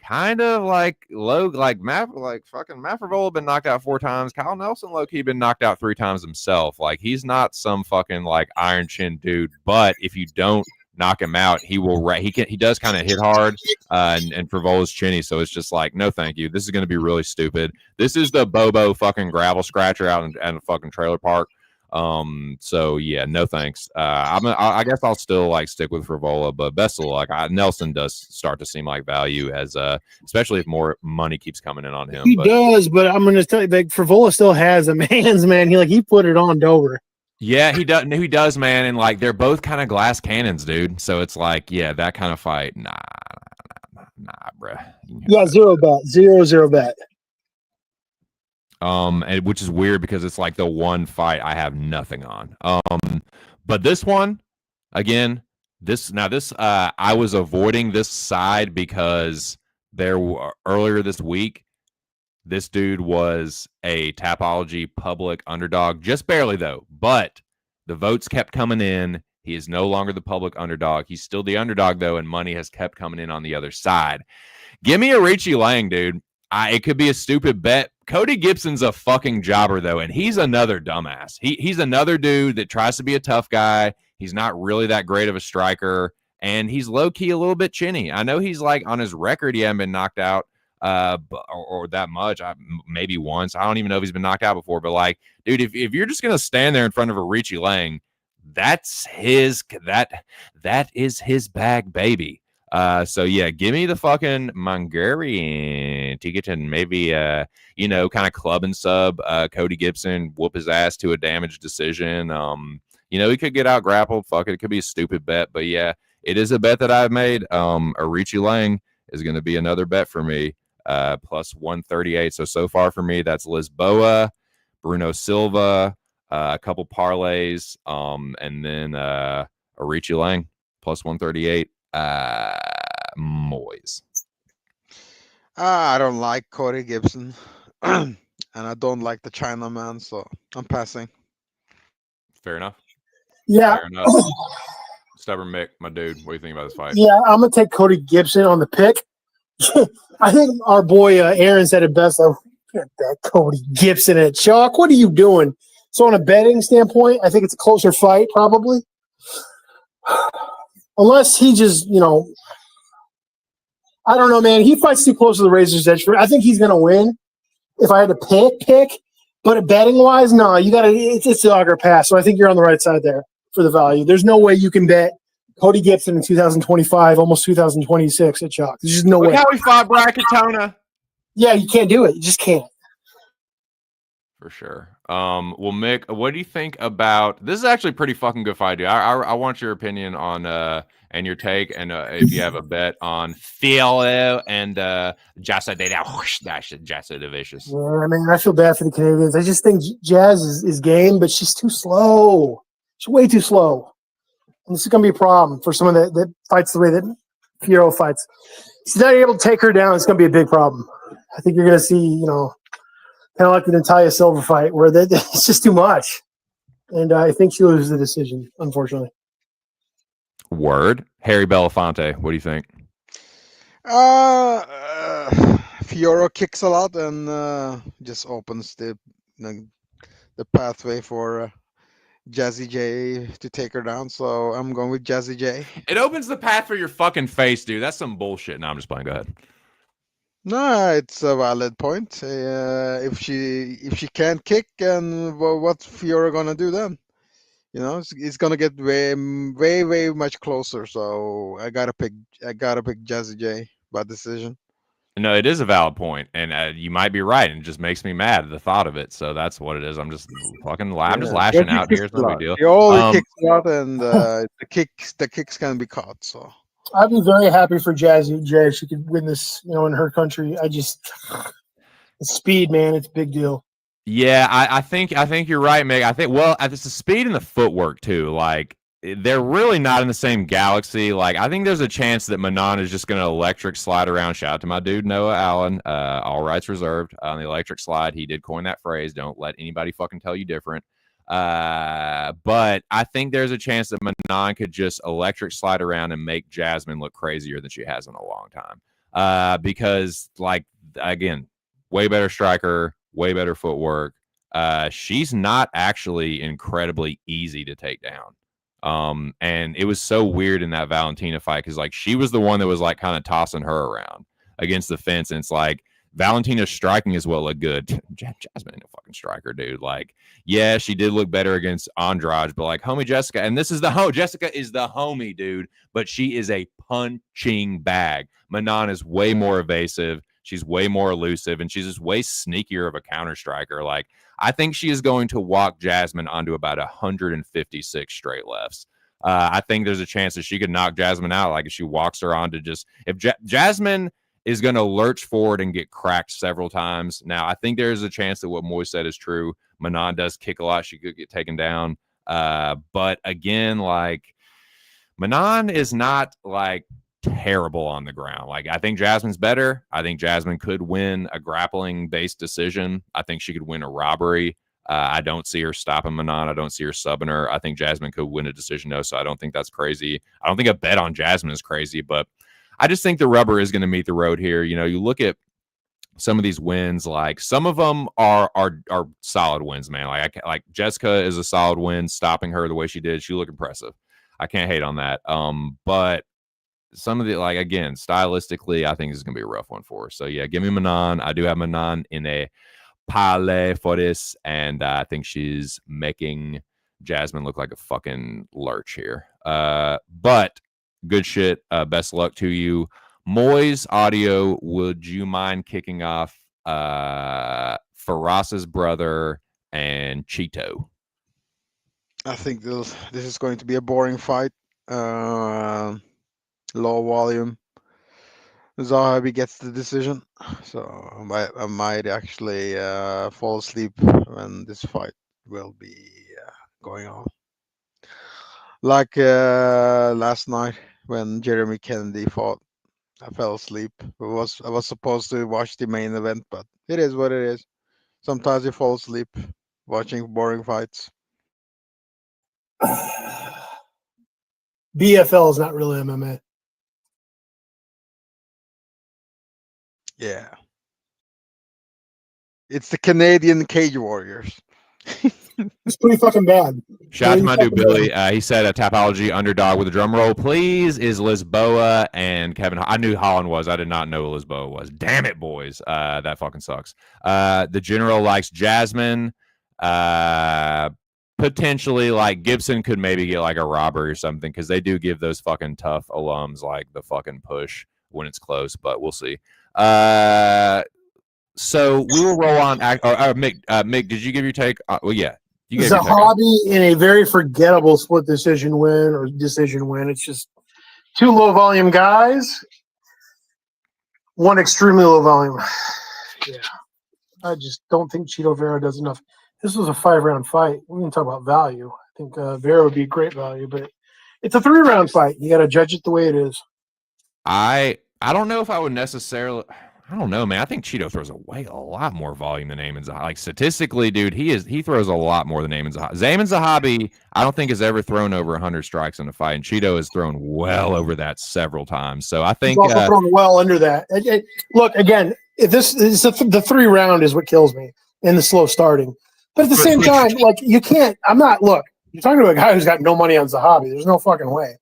kind of low, fucking Matt Frivola been knocked out 4 times. Kyle Nelson low-key been knocked out 3 times himself. Like, he's not some fucking iron chin dude, but if you don't knock him out, he will he does kind of hit hard, and Frivola's chinny, so it's just no thank you. This is going to be really stupid. This is the Bobo fucking gravel scratcher out in a fucking trailer park. So yeah, no thanks. I guess I'll still stick with Frivola, but best of luck. Nelson does start to seem like value as especially if more money keeps coming in on him. He does, but I'm gonna tell you, Frivola still has a man's man. He put it on Dover. Yeah, he does, man, and they're both kind of glass cannons, dude. So it's yeah, that kind of fight, nah, bruh. Yeah, 0 bet. And which is weird because it's the one fight I have nothing on. But this one, again, I was avoiding this side because earlier this week, this dude was a Tapology public underdog, just barely though, but the votes kept coming in. He is no longer the public underdog. He's still the underdog though, and money has kept coming in on the other side. Give me a Richie Lang, dude. It could be a stupid bet. Cody Gibson's a fucking jobber, though, and he's another dumbass. He's another dude that tries to be a tough guy. He's not really that great of a striker, and he's low-key a little bit chinny. I know he's on his record, he hasn't been knocked out or that much. Maybe once. I don't even know if he's been knocked out before, but dude, if you're just going to stand there in front of a Richie Lang, that is his bag, baby. So yeah, give me the fucking Mongolian ticket and maybe kind of club and sub Cody Gibson, whoop his ass to a damage decision. He could get out grappled. Fuck it, it could be a stupid bet, but yeah, it is a bet that I've made. Arichi Lang is going to be another bet for me, plus 138. So far for me, that's Lisboa, Bruno Silva, a couple parlays, and then Arichi Lang plus 138. Moiz. I don't like Cody Gibson, and I don't like the Chinaman, so I'm passing. Fair enough. Yeah. Fair enough. Stubborn Mick, my dude. What do you think about this fight? Yeah, I'm gonna take Cody Gibson on the pick. I think our boy Aaron said it best. Get that Cody Gibson at chalk. What are you doing? So on a betting standpoint, I think it's a closer fight, probably. Unless he just, I don't know, man. He fights too close to the razor's edge. I think he's going to win if I had to pick. But betting-wise, no. It's the auger pass. So I think you're on the right side there for the value. There's no way you can bet Cody Gibson in 2025, almost 2026 at chalk. There's just no way. How he fought Bracketona. Yeah, you can't do it. You just can't. For sure. Well, Mick, what do you think about this? Is actually a pretty fucking good fight, dude. I want your opinion on and your take, and if you have a bet on Philo and Jassa de Vicious. Yeah, I mean, I feel bad for the Canadians. I just think Jazz is game, but she's too slow. She's way too slow. And this is going to be a problem for someone that fights the way that Fierro fights. If she's not able to take her down, it's going to be a big problem. I think you're going to see, kind of like the Natalia Silva fight where it's just too much. And I think she loses the decision, unfortunately. Word. Harry Belafonte, what do you think? Fiora kicks a lot and just opens the pathway for Jazzy J to take her down. So I'm going with Jazzy J. It opens the path for your fucking face, dude. That's some bullshit. No, I'm just playing. Go ahead. No, it's a valid point. If she can't kick, and what's Fiora gonna do then? It's gonna get way much closer. So I gotta pick Jazzy J by decision. No, it is a valid point, and you might be right, and it just makes me mad the thought of it. So that's what it is. I'm just fucking, I'm just lashing out here. It's no big deal. He always kicks a lot, and the kicks can be caught. So I'd be very happy for Jazzy J if she could win this, in her country. The speed, man, it's a big deal. Yeah, I think you're right, Meg. I think it's the speed and the footwork too. Like they're really not in the same galaxy. Like I think there's a chance that Manon is just going to electric slide around. Shout out to my dude Noah Allen. All rights reserved on the electric slide. He did coin that phrase. Don't let anybody fucking tell you different. But I think there's a chance that Manon could just electric slide around and make Jasmine look crazier than she has in a long time. Because like again, way better striker. Way better footwork. She's not actually incredibly easy to take down. And it was so weird in that Valentina fight because like she was the one that was like kind of tossing her around against the fence. And it's like Valentina's striking as well looked good. Jasmine ain't a fucking striker, dude. Like, yeah, she did look better against Andrade, but like homie Jessica, and this is Jessica is the homie, dude, but she is a punching bag. Manon is way more evasive. She's way more elusive, and she's just way sneakier of a counter striker. Like, I think she is going to walk Jasmine onto about 156 straight lefts. I think there's a chance that she could knock Jasmine out. Like, if she walks her onto if Jasmine is going to lurch forward and get cracked several times. Now, I think there's a chance that what Moiz said is true. Manon does kick a lot. She could get taken down. But again, like, Manon is not like terrible on the ground. Like I think Jasmine's better. I think Jasmine could win a grappling based decision. I think she could win a robbery. I don't see her stopping Manon. I don't see her subbing her. I think Jasmine could win a decision though, so I don't think that's crazy. I don't think a bet on Jasmine is crazy, but I just think the rubber is going to meet the road here. You look at some of these wins, like some of them are solid wins, man. Like Jessica is a solid win, stopping her the way she did. She looked impressive. I can't hate on that. But some of the, like, again, stylistically, I think this is going to be a rough one for her. So, yeah, give me Manon. I do have Manon in a parlay for this, and I think she's making Jasmine look like a fucking lurch here. But good shit. Best luck to you. Moiz Audio, would you mind kicking off Faras's brother and Cheeto? I think this is going to be a boring fight. Low volume. Zahabi gets the decision, so I might actually fall asleep when this fight will be going on. Like last night when Jeremy Kennedy fought, I fell asleep. I was supposed to watch the main event, but it is what it is. Sometimes you fall asleep watching boring fights. BFL is not really MMA. Yeah. It's the Canadian Cage Warriors. It's pretty fucking bad. Shout out to my dude Billy. He said a Tapology underdog with a drum roll, please, is Lisboa and Kevin. I knew Holland was. I did not know who Lisboa was. Damn it, boys. That fucking sucks. The general likes Jasmine. Potentially, like, Gibson could maybe get like a robbery or something because they do give those fucking tough alums like the fucking push when it's close, but we'll see. So we will roll on. Mick, did you give your take? Well, yeah, you gave your take. Zahabi in a very forgettable split decision win. It's just two low volume guys, one extremely low volume. Yeah, I just don't think Cheeto Vera does enough. This was a 5-round fight. We can talk about value. I think Vera would be a great value, but it's a 3-round fight. You got to judge it the way it is. I don't know if I would necessarily. I don't know, man. I think Cheeto throws a lot more volume than Eamon Zahabi. Like statistically, dude, he throws a lot more than Eamon Zahabi. Eamon Zahabi, I don't think has ever thrown over 100 strikes in a fight, and Cheeto has thrown well over that several times. So I think he's also thrown well under that. Look again, if this is the 3-round is what kills me, and the slow starting. But at the same time, like you can't. I'm not. Look, you're talking to a guy who's got no money on Zahabi. There's no fucking way.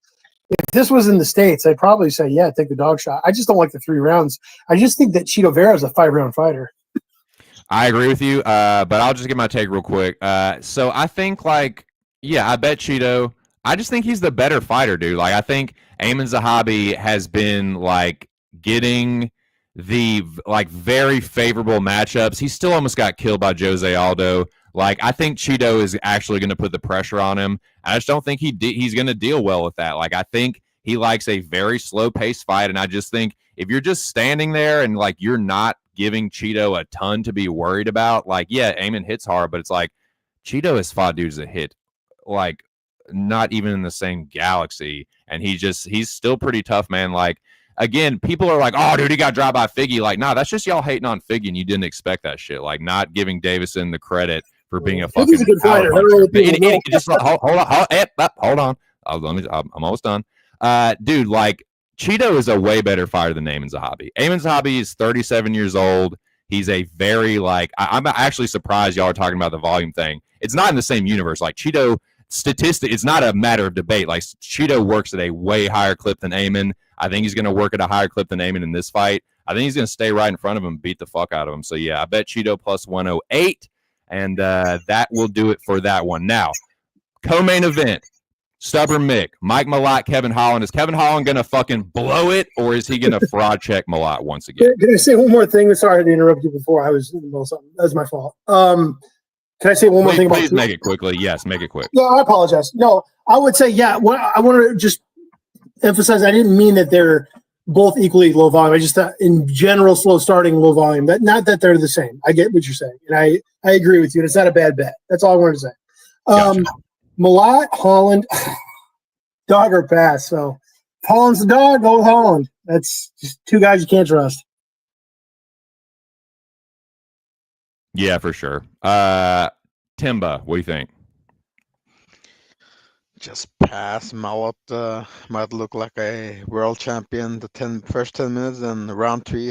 If this was in the States, I'd probably say, yeah, take the dog shot. I just don't like the 3 rounds. I just think that Cheeto Vera is a 5-round fighter. I agree with you, but I'll just get my take real quick. So I think, like, yeah, I bet Cheeto. I just think he's the better fighter, dude. Like, I think Eamon Zahabi has been, like, getting the, like, very favorable matchups. He still almost got killed by Jose Aldo. Like, I think Cheeto is actually going to put the pressure on him. I just don't think he's going to deal well with that. Like, I think he likes a very slow-paced fight, and I just think if you're just standing there and, like, you're not giving Cheeto a ton to be worried about, like, yeah, Eamon hits hard, but it's like Cheeto has fought dudes that hit, like, not even in the same galaxy, and he's still pretty tough, man. Like, again, people are like, oh, dude, he got dropped by Figgy. Like, nah, that's just y'all hating on Figgy, and you didn't expect that shit. Like, not giving Davison the credit for being a fucking Figgy's a good fighter. Hold on. I'm almost done. Dude, like, Cheeto is a way better fighter than Eamon Zahabi. Eamon Zahabi is 37 years old. He's a very, like, I'm actually surprised y'all are talking about the volume thing. It's not in the same universe. Like, Cheeto, it's not a matter of debate. Like, Cheeto works at a way higher clip than Eamon. I think he's going to work at a higher clip than Eamon in this fight. I think he's going to stay right in front of him and beat the fuck out of him. So, yeah, I bet Cheeto plus 108. And that will do it for that one. Now, co-main event, Stubborn Mick, Mike Malott, Kevin Holland. Is Kevin Holland going to fucking blow it, or is he going to fraud check Malott once again? Can I say one more thing? Sorry to interrupt you before. I was in the middle of something. That was my fault. Can I say one more thing? Please make it quickly. Yes, make it quick. Yeah, I apologize. No, I would say, yeah, I want to just emphasize I didn't mean that they're both equally low volume. I just thought in general, slow starting, low volume. Not that they're the same. I get what you're saying. And I agree with you. And it's not a bad bet. That's all I wanted to say. Gotcha. Malott, Holland, dog or pass. So Holland's the dog, go with Holland. That's just 2 guys you can't trust. Yeah, for sure. Timba, what do you think? Just pass. Malott might look like a world champion the first 10 minutes, and round 3,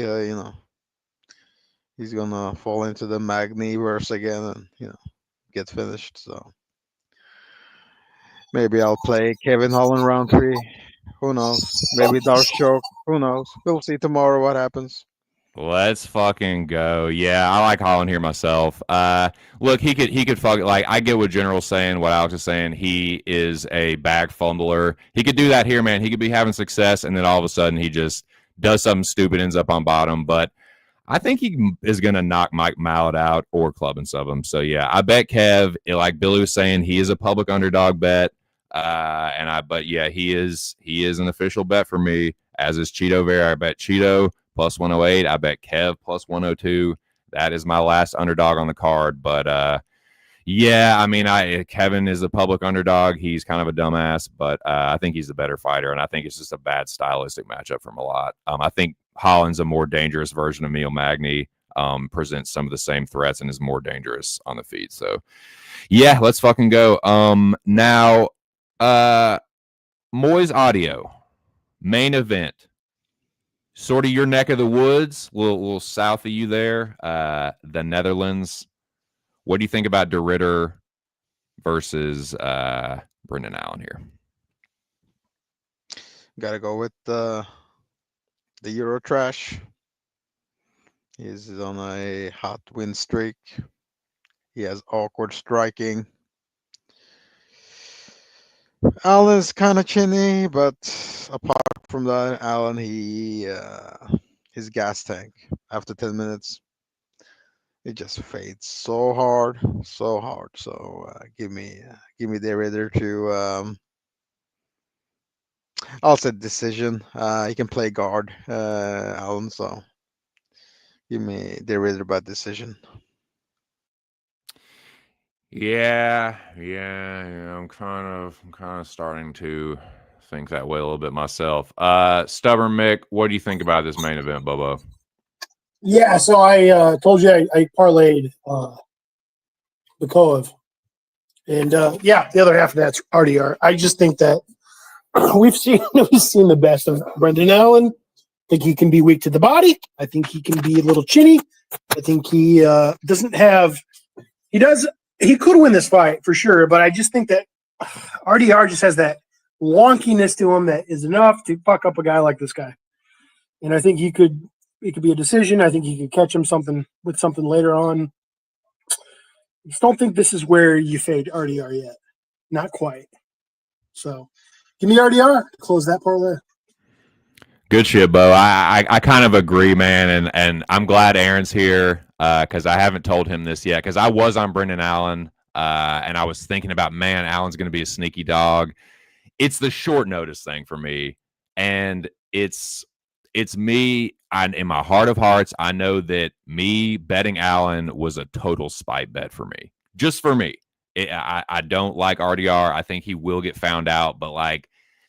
he's gonna fall into the Magniverse again and get finished. So maybe I'll play Kevin Holland round 3. Who knows? Maybe Dark Choke. Who knows? We'll see tomorrow what happens. Let's fucking go. Yeah, I like Holland here myself. Look, he could fuck, like, I get what General's saying, what Alex is saying. He is a bag fumbler. He could do that here, man. He could be having success, and then all of a sudden he just does something stupid, ends up on bottom. But I think he is going to knock Mike Malott out or club and sub him. So, yeah, I bet Kev, like Billy was saying, he is a public underdog bet. But yeah, he is an official bet for me, as is Cheeto Vera. I bet Cheeto plus 108. I bet Kev plus 102. That is my last underdog on the card. But yeah, I mean, Kevin is a public underdog. He's kind of a dumbass, but I think he's the better fighter, and I think it's just a bad stylistic matchup from Malott. I think Holland's a more dangerous version of Neil Magny. Presents some of the same threats and is more dangerous on the feet. So yeah, let's fucking go. Now, Moiz Audio main event. Sort of your neck of the woods, a little south of you there, the Netherlands. What do you think about De Ridder versus Brendan Allen here? Gotta go with the Euro trash. He's on a hot win streak. He has awkward striking. Allen's kind of chinny, but apart from that, Allen, his gas tank after 10 minutes. It just fades so hard, so hard. So give me the Ritter to. I'll say decision. He can play guard, Allen. So give me the Ritter by decision. Yeah. I'm kind of starting to think that way a little bit myself. Stubborn Mick, what do you think about this main event, Bobo? Yeah, so I told you I parlayed the Kov. And yeah, the other half of that's RDR. I just think that we've seen the best of Brendan Allen. I think he can be weak to the body. I think he can be a little chinny. I think he doesn't have. He could win this fight for sure, but I just think that RDR just has that wonkiness to him that is enough to fuck up a guy like this guy. And I think it could be a decision. I think he could catch him with something later on. I just don't think this is where you fade RDR yet. Not quite. So give me RDR to close that parlay. Good shit, Bo. I kind of agree, man, and I'm glad Aaron's here because I haven't told him this yet because I was on Brendan Allen and I was thinking about, man, Allen's going to be a sneaky dog. It's the short notice thing for me, and it's me. In my heart of hearts, I know that me betting Allen was a total spite bet for me, just for me. I don't like RDR. I think he will get found out, but like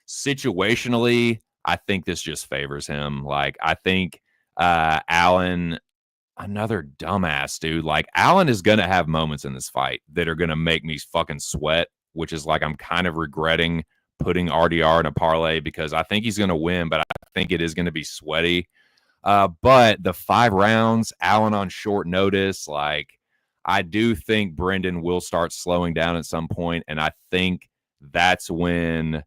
situationally, I think this just favors him. Like, I think Allen, another dumbass, dude. Like, Allen is going to have moments in this fight that are going to make me fucking sweat, which is like I'm kind of regretting putting RDR in a parlay because I think he's going to win, but I think it is going to be sweaty. But the 5 rounds, Allen on short notice, like, I do think Brendan will start slowing down at some point, and I think that's when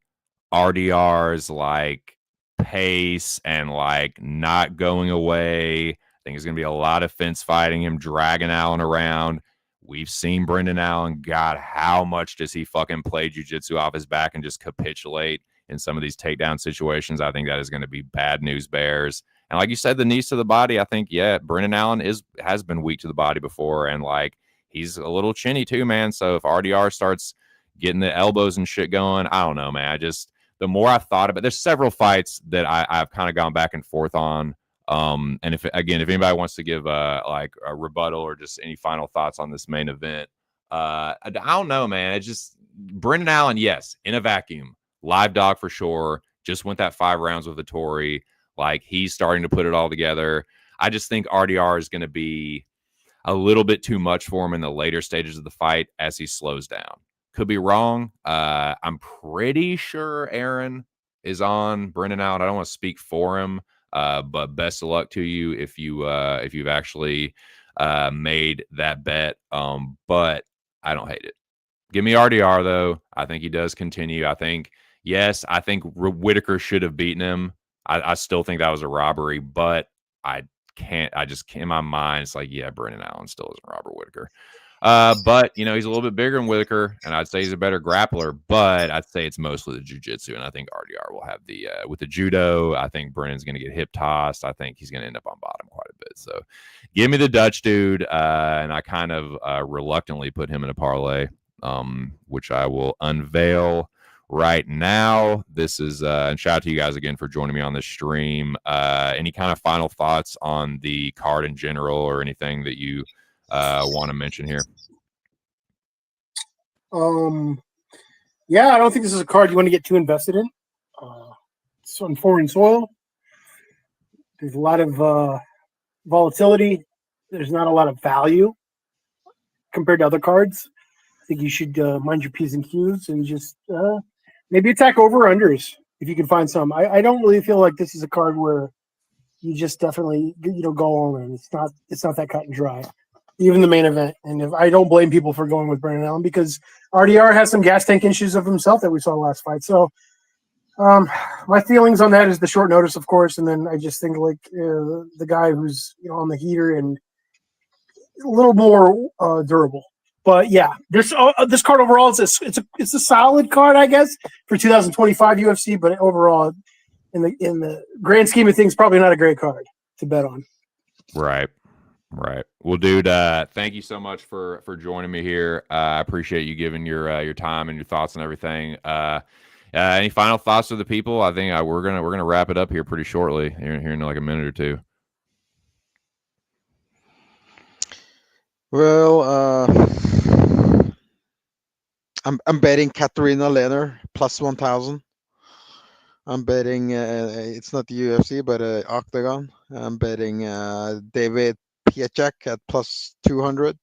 RDR's like pace and like not going away. I think there's going to be a lot of fence fighting, him dragging Allen around. We've seen Brendan Allen. God, how much does he fucking play jiu-jitsu off his back and just capitulate in some of these takedown situations? I think that is going to be bad news bears. And like you said, the knees to the body, I think, yeah, Brendan Allen has been weak to the body before, and like he's a little chinny too, man. So if RDR starts getting the elbows and shit going, I don't know, man. The more I've thought about it, there's several fights that I've kind of gone back and forth on. And if anybody wants to give like a rebuttal or just any final thoughts on this main event, I don't know, man. It's just Brendan Allen, yes, in a vacuum, live dog for sure. Just went that 5 rounds with Vettori. Like, he's starting to put it all together. I just think RDR is going to be a little bit too much for him in the later stages of the fight as he slows down. Could be wrong. I'm pretty sure Aaron is on Brendan Allen. I don't want to speak for him, but best of luck to you if you've actually made that bet. But I don't hate it. Give me RDR though. I think he does continue. I think Whitaker should have beaten him. I still think that was a robbery, but I just can't, in my mind, it's like, yeah, Brendan Allen still isn't Robert Whitaker. But, he's a little bit bigger than Whitaker, and I'd say he's a better grappler, but I'd say it's mostly the jiu-jitsu, and I think RDR will have with the judo, I think Brendan's going to get hip tossed. I think he's going to end up on bottom quite a bit. So give me the Dutch dude, and I kind of reluctantly put him in a parlay, which I will unveil right now. This is and shout out to you guys again for joining me on this stream. Any kind of final thoughts on the card in general or anything that you want to mention here? Yeah, I don't think this is a card you want to get too invested in. It's on foreign soil. There's a lot of volatility. There's not a lot of value compared to other cards. I think you should mind your P's and Q's and just maybe attack over-unders if you can find some. I don't really feel like this is a card where you just definitely go all in. It's not that cut and dry. Even the main event. And I don't blame people for going with Brendan Allen because RDR has some gas tank issues of himself that we saw last fight. So my feelings on that is the short notice, of course, and then I just think like the guy who's on the heater and a little more durable. But yeah, this card overall it's a solid card, I guess, for 2025 UFC. But overall, in the grand scheme of things, probably not a great card to bet on. Right. Right. Well, dude, thank you so much for joining me here. I appreciate you giving your time and your thoughts and everything. Any final thoughts to the people? I think we're gonna wrap it up here pretty shortly, here in like a minute or two. Well, I'm betting Katarina Lehner plus 1,000. I'm betting it's not the UFC but Octagon. I'm betting David Piacek at plus 200.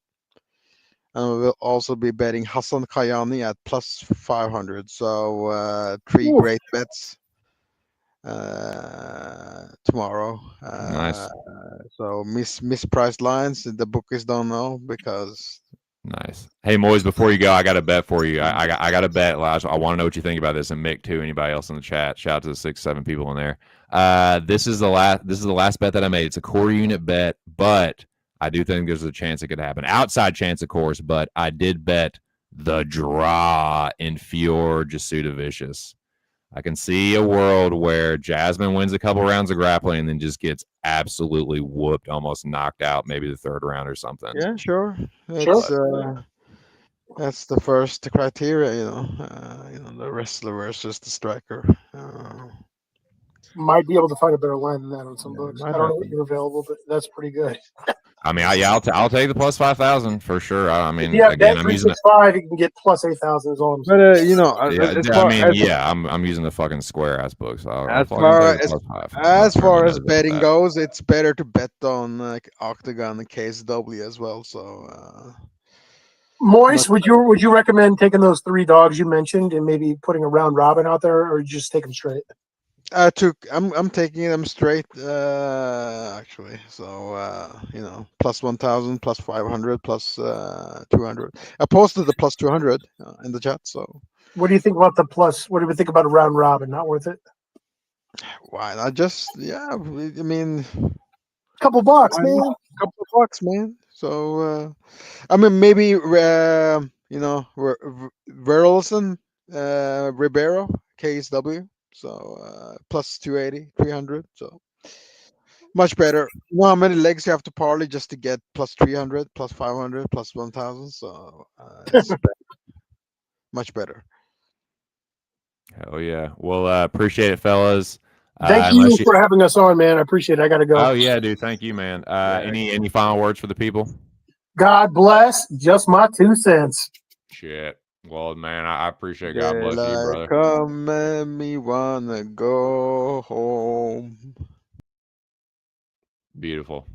And we'll also be betting Hassan Kayani at plus 500. So three Ooh. great bets tomorrow. Nice. So mispriced lines. The bookies don't know because Nice. Hey, Moiz, before you go, I got a bet for you. I got a bet. I want to know what you think about this, and Mick too. Anybody else in the chat? Shout out to the 6-7 people in there. This is the last bet that I made. It's a core unit bet, but I do think there's a chance it could happen. Outside chance, of course, but I did bet the draw in Fior Jasuda Vicious. I can see a world where Jasmine wins a couple rounds of grappling and then just gets absolutely whooped, almost knocked out, maybe the third round or something. yeah, sure. Sure. That's the first criteria, the wrestler versus the striker. Might be able to find a better line than that on some Yeah, books. might I don't know happen. what you're available, but that's pretty good. I mean, I'll take the plus 5,000 for sure. I mean, Yeah, again, bet I'm using it. 365. You can get plus 8,000. Is all I'm saying. But Yeah, as I far mean, as, yeah, I'm using the fucking square ass book. So I'll as fucking far take the as plus 5. as I'll far turn my as nose up betting at that. goes, it's better to bet on like Octagon and KSW as well. So Moise, would you recommend taking those 3 dogs you mentioned and maybe putting a round robin out there, or just take them straight? I'm taking them straight actually. So plus 1,000, plus 500, plus 200. I posted the plus 200 in the chat. So What do you think about the plus? What do we think about a round robin? Not worth it. why not? I mean, Couple bucks, why man. not? Couple of bucks, man. So I mean, maybe Verlson, Ribeiro, KSW. So plus 280, 300. So much better. You know how many legs you have to parlay just to get plus 300, plus 500, plus 1,000. So it's much better. Hell yeah. Well, appreciate it, fellas. Thank you for having us on, man. I appreciate it. I got to go. Oh yeah, dude. Thank you, man. Any final words for the people? God bless. Just my 2 cents. Shit. Well, man, I appreciate it. God bless you, brother. Come and me wanna go home. Beautiful.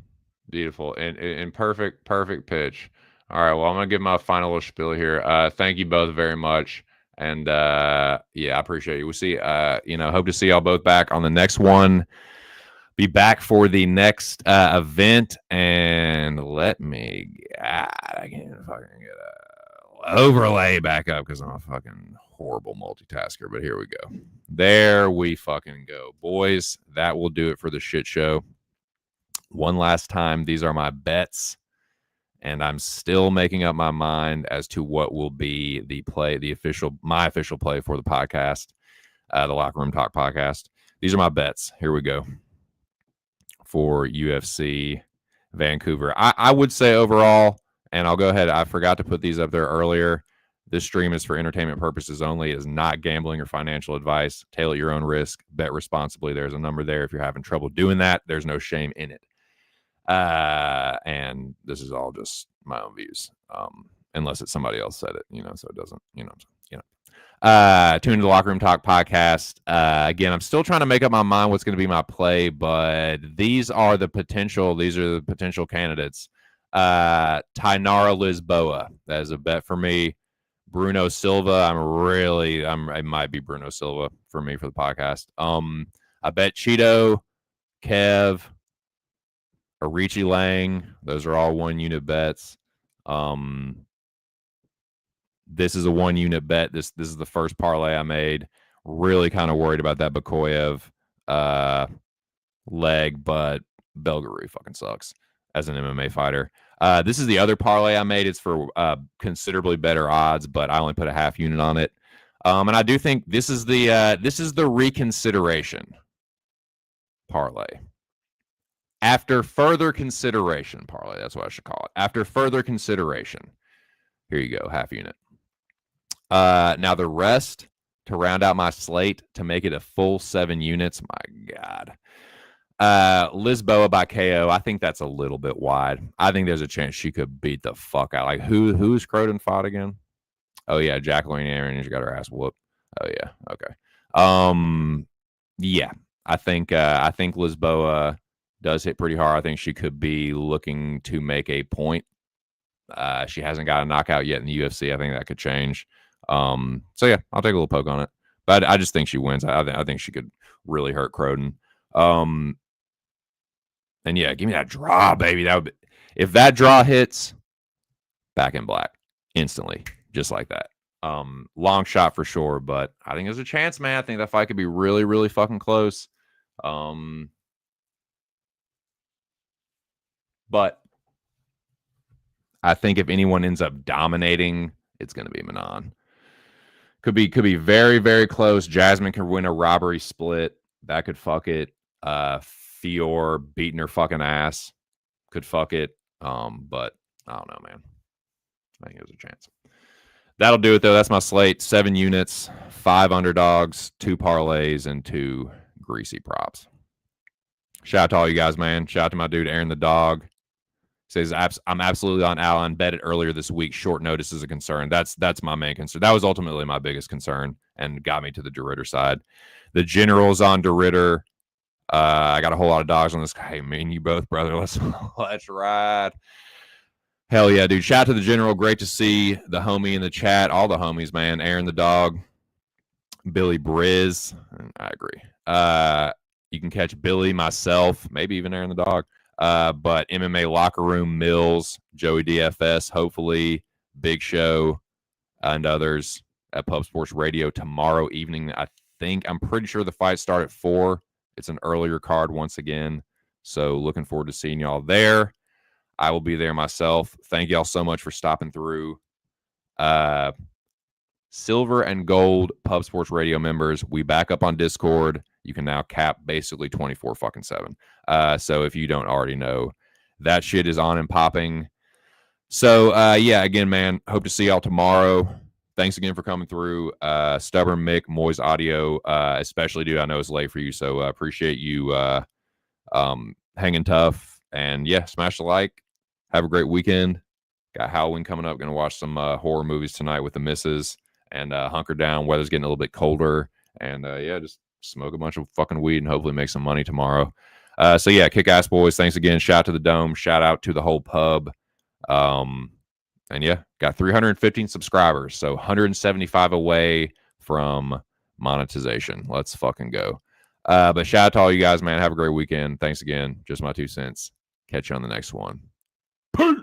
And perfect pitch. All right, well, I'm gonna give my final little spiel here. Thank you both very much, and yeah, I appreciate you. We'll see. Hope to see y'all both back on the next one. Be back for the next event, and let me. God, I can't fucking get a overlay back up because I'm a fucking horrible multitasker. But here we go. There we fucking go, boys. That will do it for the shit show. One last time, these are my bets, and I'm still making up my mind as to what will be my official play for the podcast, the Locker Room Talk podcast. These are my bets. Here we go. For UFC Vancouver, I would say overall, and I'll go ahead. I forgot to put these up there earlier. This stream is for entertainment purposes only. It is not gambling or financial advice. Tailor at your own risk. Bet responsibly. There's a number there. If you're having trouble doing that, there's no shame in it. And this is all just my own views, unless it's somebody else said it, so it doesn't, tune into the Locker Room Talk podcast. Again, I'm still trying to make up my mind what's going to be my play, but these are the potential candidates. Tainara Lisboa, that is a bet for me. Bruno Silva, it might be Bruno Silva for me for the podcast. I bet Cheeto, Kev, Arichi Lang, those are all 1 unit bets. This is a 1 unit bet. This is the first parlay I made. Really kind of worried about that Bakoyev leg, but Belgaru fucking sucks as an MMA fighter. This is the other parlay I made. It's for considerably better odds, but I only put a half unit on it. And I do think this is the reconsideration parlay. After further consideration, parlay, that's what I should call it. After further consideration, here you go, half unit. Now the rest to round out my slate to make it a full 7 units. My God. Lisboa by KO. I think that's a little bit wide. I think there's a chance she could beat the fuck out. Like who's Croden fought again? Oh yeah, Jacqueline Aaron. She got her ass whooped. Oh yeah, okay. Yeah, I think Lisboa does hit pretty hard. I think she could be looking to make a point. She hasn't got a knockout yet in the UFC. I think that could change. So yeah, I'll take a little poke on it. But I just think she wins. I think she could really hurt Croden. And yeah, give me that draw, baby. That would be, if that draw hits, back in black instantly, just like that. Long shot for sure, but I think there's a chance, man. I think that fight could be really, really fucking close. But I think if anyone ends up dominating, it's going to be Manon. Could be very, very close. Jasmine could win a robbery split. That could fuck it. Fior beating her fucking ass could fuck it. But I don't know, man. I think there's a chance. That'll do it, though. That's my slate. 7 units, 5 underdogs, 2 parlays, and 2 greasy props. Shout out to all you guys, man. Shout out to my dude, Aaron the dog. Says, I'm absolutely on Allen. Bet it earlier this week. Short notice is a concern. That's my main concern. That was ultimately my biggest concern and got me to the DeRitter side. The general's on DeRitter. I got a whole lot of dogs on this. Hey, me and you both, brother. Let's ride. Hell yeah, dude. Shout out to the general. Great to see the homie in the chat. All the homies, man. Aaron the dog. Billy Briz. I agree. You can catch Billy, myself, maybe even Aaron the dog. But MMA Locker Room, Mills, Joey DFS, hopefully, Big Show, and others at Pub Sports Radio tomorrow evening. I'm pretty sure the fights start at 4. It's an earlier card once again. So looking forward to seeing y'all there. I will be there myself. Thank y'all so much for stopping through. Silver and gold Pub Sports Radio members, we back up on Discord. You can now cap basically 24/7. So if you don't already know, that shit is on and popping. So yeah, again, man, hope to see y'all tomorrow. Thanks again for coming through. Stubborn Mick, Moiz Audio, especially, dude. I know it's late for you, so appreciate you hanging tough. And yeah, smash the like. Have a great weekend. Got Halloween coming up. Gonna watch some horror movies tonight with the missus and hunker down. Weather's getting a little bit colder, and yeah, just smoke a bunch of fucking weed and hopefully make some money tomorrow. So yeah, kick ass, boys. Thanks again. Shout out to the Dome. Shout out to the whole pub. And yeah, got 315 subscribers, so 175 away from monetization. Let's fucking go. But shout out to all you guys, man. Have a great weekend. Thanks again. Just my 2 cents. Catch you on the next one. Peace.